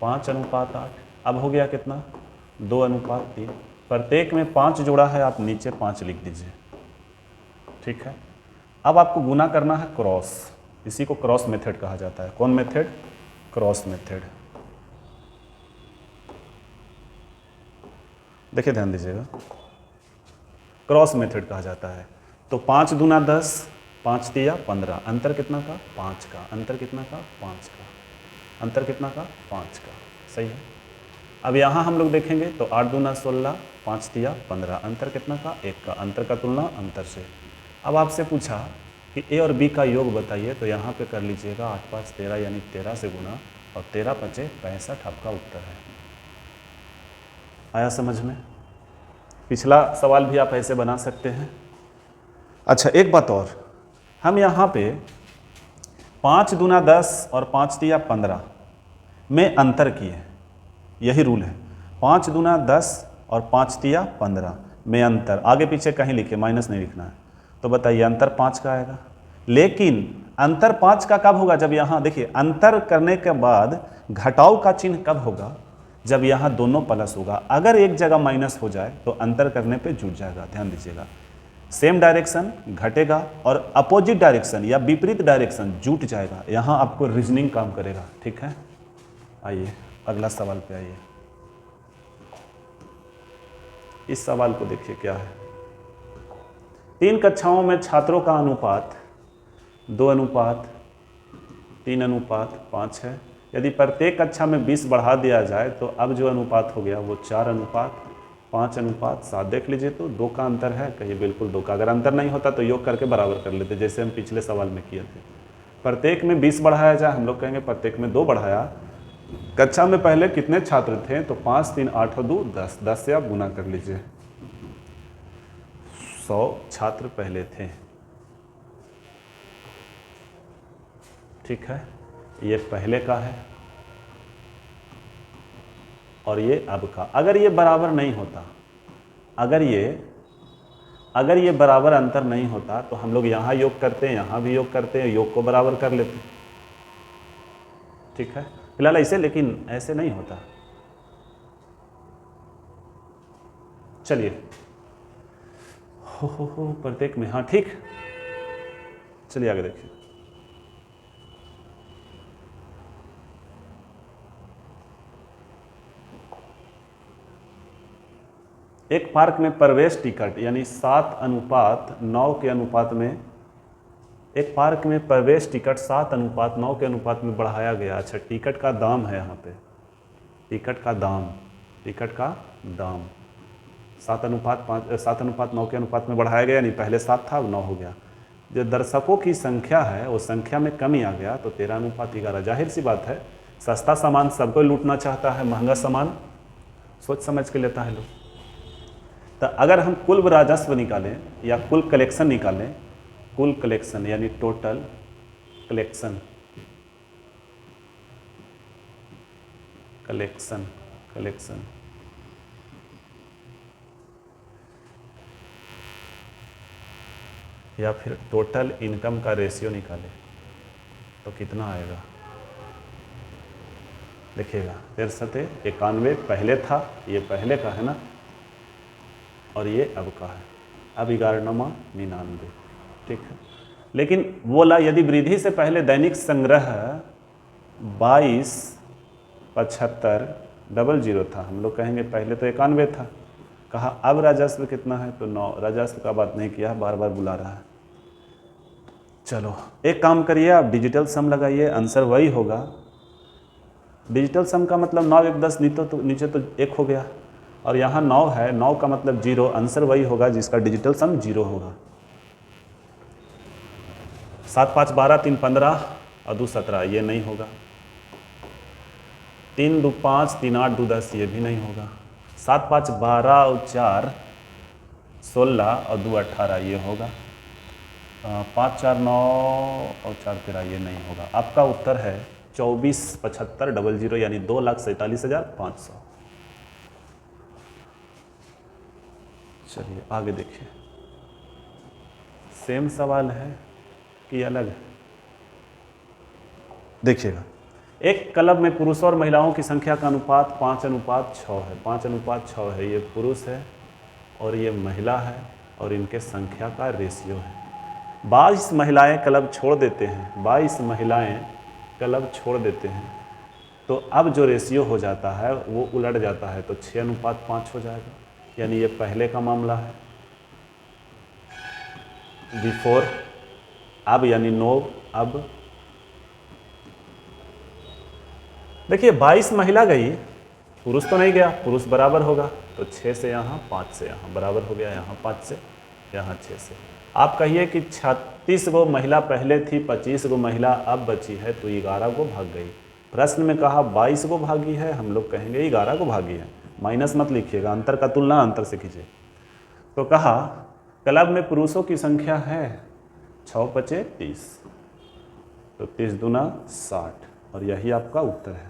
5:8, अब हो गया कितना 2:3। प्रत्येक में 5 जोड़ा है, आप नीचे 5 लिख दीजिए, ठीक है। अब आपको गुना करना है क्रॉस, इसी को क्रॉस मेथड कहा जाता है। कौन मेथड? Cross method. देखिए ध्यान दीजिएगा, क्रॉस मेथड कहा जाता है। तो 5 दूना 10, 5 तिया 15, अंतर कितना का 5 का, अंतर कितना का 5 का, अंतर कितना का 5 का, सही है। अब यहाँ हम लोग देखेंगे तो 8 दूना 16, 5 तिया 15, अंतर कितना का 1 का, अंतर का तुलना अंतर से। अब आपसे पूछा कि a और b का योग बताइए, तो यहाँ पे कर लीजिएगा 8 5 13, यानी 13 से गुना, और 13 5 65 आपका उत्तर है। आया समझ में? पिछला सवाल भी आप ऐसे बना सकते हैं। अच्छा एक बात और, हम यहाँ पे 5 दूना 10 और 5 तिया 15 में अंतर किए, यही रूल है। 5 दूना 10 और 5 तिया 15 में अंतर, आगे पीछे कहीं लिखे, माइनस नहीं लिखना है। तो बताइए अंतर 5 का आएगा, लेकिन अंतर 5 का कब होगा? जब यहाँ देखिए अंतर करने के बाद घटाव का चिन्ह कब होगा? जब यहाँ दोनों प्लस होगा। अगर एक जगह माइनस हो जाए तो अंतर करने पे जुट जाएगा। ध्यान दीजिएगा, सेम डायरेक्शन घटेगा और अपोजिट डायरेक्शन या विपरीत डायरेक्शन जुट जाएगा। यहाँ आपको रीजनिंग काम करेगा, ठीक है। आइए अगला सवाल पे आइए। इस सवाल को देखिए क्या है। 3 कक्षाओं में छात्रों का अनुपात 2:3:5 है। यदि प्रत्येक कक्षा में 20 बढ़ा दिया जाए तो अब जो अनुपात हो गया वो 4:5:7। देख लीजिए तो 2 का अंतर है, कहिए बिल्कुल 2 का। अगर अंतर नहीं होता तो योग करके बराबर कर लेते, जैसे हम पिछले सवाल में किए थे। प्रत्येक में 20 बढ़ाया जाए, हम लोग कहेंगे प्रत्येक में 2 बढ़ाया। कक्षा में पहले कितने छात्र थे? तो 5 3 8 और 2 10, 10 से आप गुना कर लीजिए। 100 छात्र पहले थे, ठीक है। ये पहले का है और ये अब का। अगर ये बराबर नहीं होता, अगर ये बराबर अंतर नहीं होता तो हम लोग यहाँ योग करते हैं, यहाँ भी योग करते हैं, योग को बराबर कर लेते हैं, ठीक है। फिलहाल ऐसे, लेकिन ऐसे नहीं होता। चलिए हो प्रत्येक में, हाँ ठीक। चलिए आगे देखिए। एक पार्क में प्रवेश टिकट यानी 7:9 के अनुपात में, एक पार्क में प्रवेश टिकट 7:9 के अनुपात में बढ़ाया गया। अच्छा, टिकट का दाम है यहाँ पे, टिकट का दाम 7:9 के अनुपात में बढ़ाया गया, नहीं पहले 7 था अब 9 हो गया। जो दर्शकों की संख्या है वो संख्या में कमी आ गया तो 13:11। जाहिर सी बात है, सस्ता सामान सबको लूटना चाहता है, महंगा सामान सोच समझ के लेता है लोग। तो अगर हम कुल राजस्व निकालें या कुल कलेक्शन निकालें, कुल कलेक्शन यानी टोटल कलेक्शन, कलेक्शन कलेक्शन या फिर टोटल इनकम का रेशियो निकालें तो कितना आएगा देखिएगा। 9391 पहले था, ये पहले का है ना, और ये अब का है, अब 11,99, ठीक है। लेकिन बोला यदि वृद्धि से पहले दैनिक संग्रह 22,75,00 था, हम लोग कहेंगे पहले तो 91 था, कहा अब राजस्व कितना है तो 9। राजस्व का बात नहीं किया, बार बार बुला रहा है। चलो एक काम करिए, आप डिजिटल सम लगाइए, आंसर वही होगा। डिजिटल सम का मतलब 9 1 10 नीचे तो 1 हो गया, और यहाँ 9 है, 9 का मतलब 0, आंसर वही होगा जिसका डिजिटल सम 0 होगा। 7 5 12 3 15 और 2 17, ये नहीं होगा। 3 2 5 3 8 2 10, ये भी नहीं होगा। 7 5 12 और 4 16 और 2 18, ये होगा। 5 4 9 और 4 13, ये नहीं होगा। आपका उत्तर है 24,75,00 यानी 2,47,500। चलिए आगे देखिए, सेम सवाल है कि अलग है, देखिएगा। एक क्लब में पुरुषों और महिलाओं की संख्या का अनुपात 5:6 है। 5:6 है, ये पुरुष है और ये महिला है, और इनके संख्या का रेशियो है। 22 महिलाएं क्लब छोड़ देते हैं, 22 महिलाएं क्लब छोड़ देते हैं, तो अब जो रेशियो हो जाता है वो उलट जाता है, तो 6:5 हो जाएगा। यानी ये पहले का मामला है, बिफोर, अब यानी नो, अब देखिए 22 महिला गई, पुरुष तो नहीं गया, पुरुष बराबर होगा, तो 6 से यहाँ 5 से यहाँ बराबर हो गया, यहाँ 5 से यहाँ 6 से। आप कहिए कि 36 गो महिला पहले थी, 25 गो महिला अब बची है, तो 11 गो भाग गई। प्रश्न में कहा 22 गो भागी है, हम लोग कहेंगे 11 गो भागी है। माइनस मत लिखिएगा, अंतर का तुलना अंतर से कीजिए। तो कहा क्लब में पुरुषों की संख्या है 6 5 30, तो 30 दूना 60, और यही आपका उत्तर है।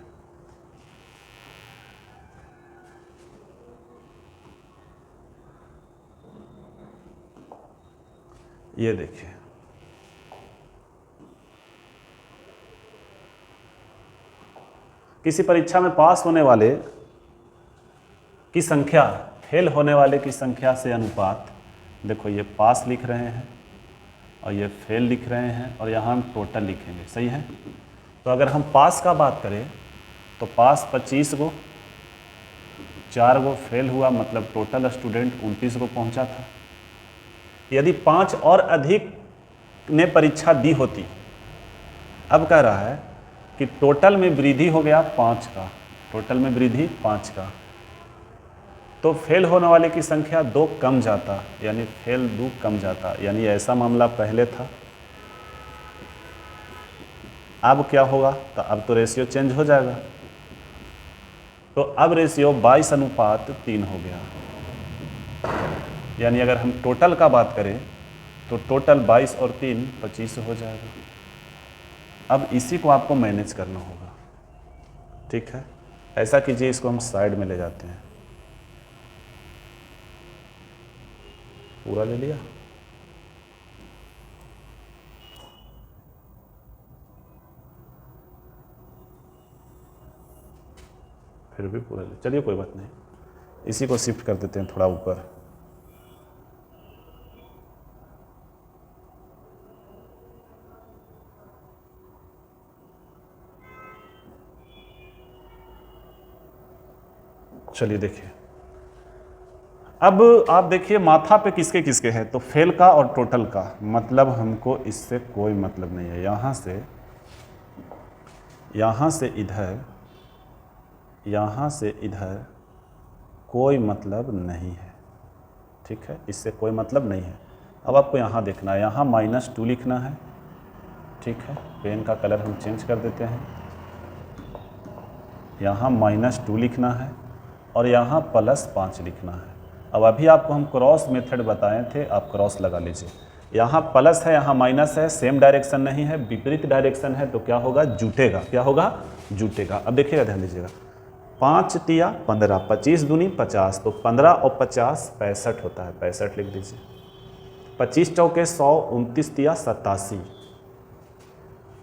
ये देखिए, किसी परीक्षा में पास होने वाले की संख्या फेल होने वाले की संख्या से अनुपात, देखो ये पास लिख रहे हैं और ये फेल लिख रहे हैं, और यहाँ हम टोटल लिखेंगे, सही है। तो अगर हम पास का बात करें तो पास 25 गो, 4 गो फेल हुआ, मतलब टोटल स्टूडेंट 29 गो पहुँचा था। यदि 5 और अधिक ने परीक्षा दी होती, अब कह रहा है कि टोटल में वृद्धि हो गया 5 का, टोटल में वृद्धि 5 का, तो फेल होने वाले की संख्या 2 कम जाता, यानी फेल 2 कम जाता, यानी ऐसा मामला पहले था। अब क्या होगा, तो अब तो रेशियो चेंज हो जाएगा, तो अब रेशियो 22:3 हो गया। यानी अगर हम टोटल का बात करें तो टोटल 22 और 3 25 हो जाएगा। अब इसी को आपको मैनेज करना होगा, ठीक है। ऐसा कीजिए, इसको हम साइड में ले जाते हैं, पूरा ले लिया। फिर भी पूरा ले, चलिए कोई बात नहीं, इसी को शिफ्ट कर देते हैं थोड़ा ऊपर। चलिए देखिए, अब आप देखिए माथा पे किसके किसके है, तो फेल का और टोटल का, मतलब हमको इससे कोई मतलब नहीं है। यहाँ से इधर, यहाँ से इधर कोई मतलब नहीं है, ठीक है, इससे कोई मतलब नहीं है। अब आपको यहाँ देखना है, यहाँ -2 लिखना है, ठीक है, पेन का कलर हम चेंज कर देते हैं, यहाँ -2 लिखना है और यहाँ +5 लिखना है। अब अभी आपको हम क्रॉस मेथड बताए थे, आप क्रॉस लगा लीजिए। यहाँ प्लस है, यहाँ माइनस है, सेम डायरेक्शन नहीं है, विपरीत डायरेक्शन है, तो क्या होगा, जुटेगा। क्या होगा, जुटेगा। अब देखिएगा, ध्यान दीजिएगा, 5 तिया 15, 25 दूनी 50, तो 15 और 50 65 होता है, 65 लिख दीजिए। 25 चौके 100, 29 तिया 87,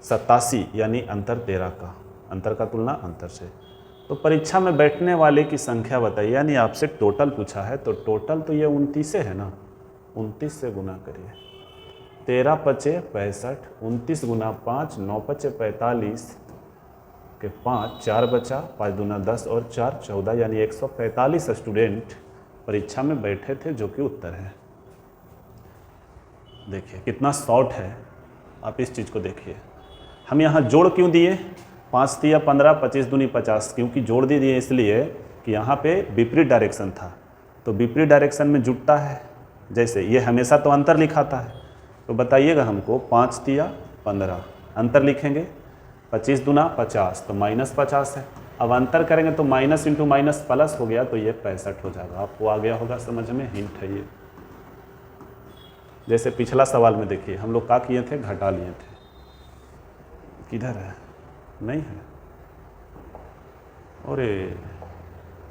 87 यानी अंतर 13 का, अंतर का तुलना अंतर से। तो परीक्षा में बैठने वाले की संख्या बताइए, यानी आपसे टोटल पूछा है, तो टोटल तो ये 29 है ना, 29 से गुना करिए। 13 पचे 65, 29 गुना 5, 9 पचे 45 के 5, 4 बचा, 5 दूना 10 और 4 14, यानी 145 स्टूडेंट परीक्षा में बैठे थे, जो कि उत्तर है। देखिए कितना शॉर्ट है, आप इस चीज़ को देखिए। हम यहाँ जोड़ क्यों दिए, 5 तिया 15, 25 दूनी 50, क्योंकि जोड़ दे दिए इसलिए कि यहाँ पे विपरीत डायरेक्शन था, तो विपरीत डायरेक्शन में जुटता है। जैसे ये हमेशा तो अंतर लिखाता है, तो बताइएगा हमको 5 तिया 15, अंतर लिखेंगे, 25 दूना 50, तो -50 है। अब अंतर करेंगे तो माइनस इंटू माइनस प्लस हो गया, तो ये 65 हो जाएगा। आपको आ गया होगा समझ में, हिंट है ये। जैसे पिछला सवाल में देखिए, हम लोग क्या किए थे, घटा लिए थे। किधर है, नहीं है, अरे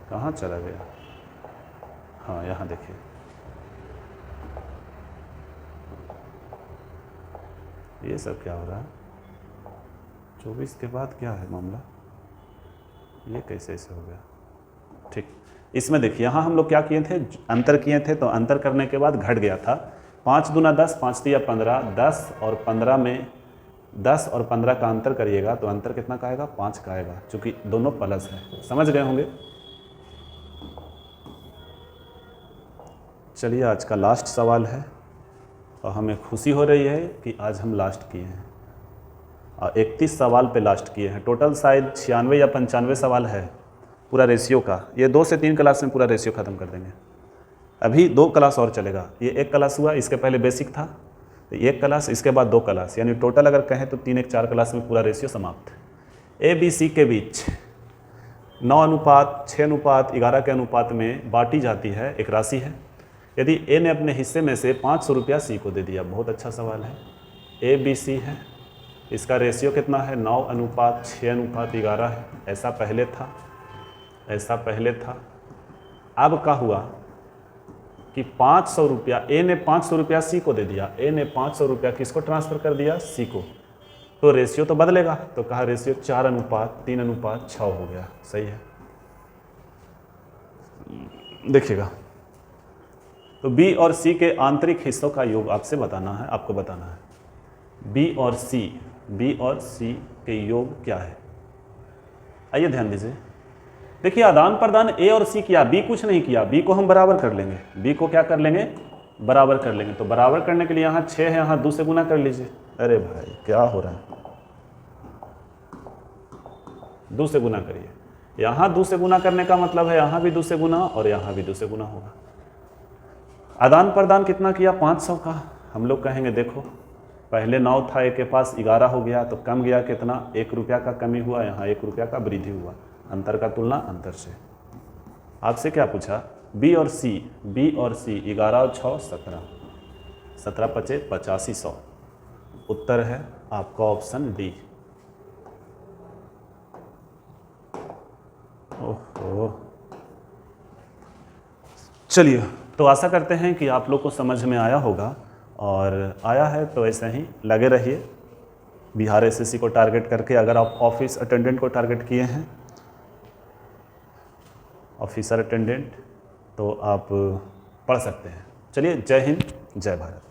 कहाँ चला गया, हाँ यहाँ देखिए, ये सब क्या हो रहा है, 24 के बाद क्या है मामला, ये कैसे ऐसे हो गया। ठीक, इसमें देखिए, यहाँ हम लोग क्या किए थे, अंतर किए थे, तो अंतर करने के बाद घट गया था। 5 दूना 10, 5 तिया 15, 10 और 15 में 10 और 15 का अंतर करिएगा, तो अंतर कितना का आएगा, 5 का आएगा, चूँकि दोनों प्लस है। समझ गए होंगे। चलिए आज का लास्ट सवाल है, और हमें खुशी हो रही है कि आज हम लास्ट किए हैं, और 31 सवाल पे लास्ट किए हैं। टोटल शायद 96 या 95 सवाल है पूरा रेशियो का। ये 2 से 3 क्लास में पूरा रेशियो ख़त्म कर देंगे। अभी 2 क्लास और चलेगा, ये 1 क्लास हुआ, इसके पहले बेसिक था, तो 1 क्लास, इसके बाद 2 क्लास, यानी टोटल अगर कहें तो 3 1 4 क्लास में पूरा रेशियो समाप्त। ABC के बीच 9:6:11 के अनुपात में बांटी जाती है एक राशि है। यदि A ने अपने हिस्से में से 500 रुपया C को दे दिया। बहुत अच्छा सवाल है। ABC है, इसका रेशियो कितना है, 9:6:11 है। ऐसा पहले था, ऐसा पहले था। अब क्या हुआ कि 500 रुपया, A ने 500 रुपया C को दे दिया, A ने 500 रुपया किसको ट्रांसफ़र कर दिया, C को, तो रेशियो तो बदलेगा। तो कहा रेशियो 4:3:6 हो गया। सही है, देखिएगा। तो B और C के आंतरिक हिस्सों का योग आपसे बताना है, आपको बताना है। B और C के योग क्या है, आइए ध्यान दीजिए। देखिए आदान प्रदान A और C किया, B कुछ नहीं किया, B को हम बराबर कर लेंगे, B को क्या कर लेंगे, बराबर कर लेंगे। तो बराबर करने के लिए यहाँ 6 है, यहाँ 2 से गुना कर लीजिए। अरे भाई क्या हो रहा है, 2 से गुना करिए। यहाँ 2 से गुना करने का मतलब है यहाँ भी 2 से गुना और यहाँ भी 2 से गुना होगा। आदान प्रदान कितना किया, 500 का। हम लोग कहेंगे देखो पहले 9 था, एक के पास 11 हो गया, तो कम गया कितना, 1 रुपया का कमी हुआ, यहाँ 1 रुपया का वृद्धि हुआ। अंतर का तुलना अंतर से। आपसे क्या पूछा, B और C 11 और 6 17, 17 पचे 85 100। उत्तर है आपका ऑप्शन डी। ओहो, चलिए, तो आशा करते हैं कि आप लोग को समझ में आया होगा, और आया है तो ऐसे ही लगे रहिए बिहार SSC को टारगेट करके। अगर आप ऑफिस अटेंडेंट को टारगेट किए हैं, ऑफिसर अटेंडेंट, तो आप पढ़ सकते हैं। चलिए, जय हिंद, जय भारत।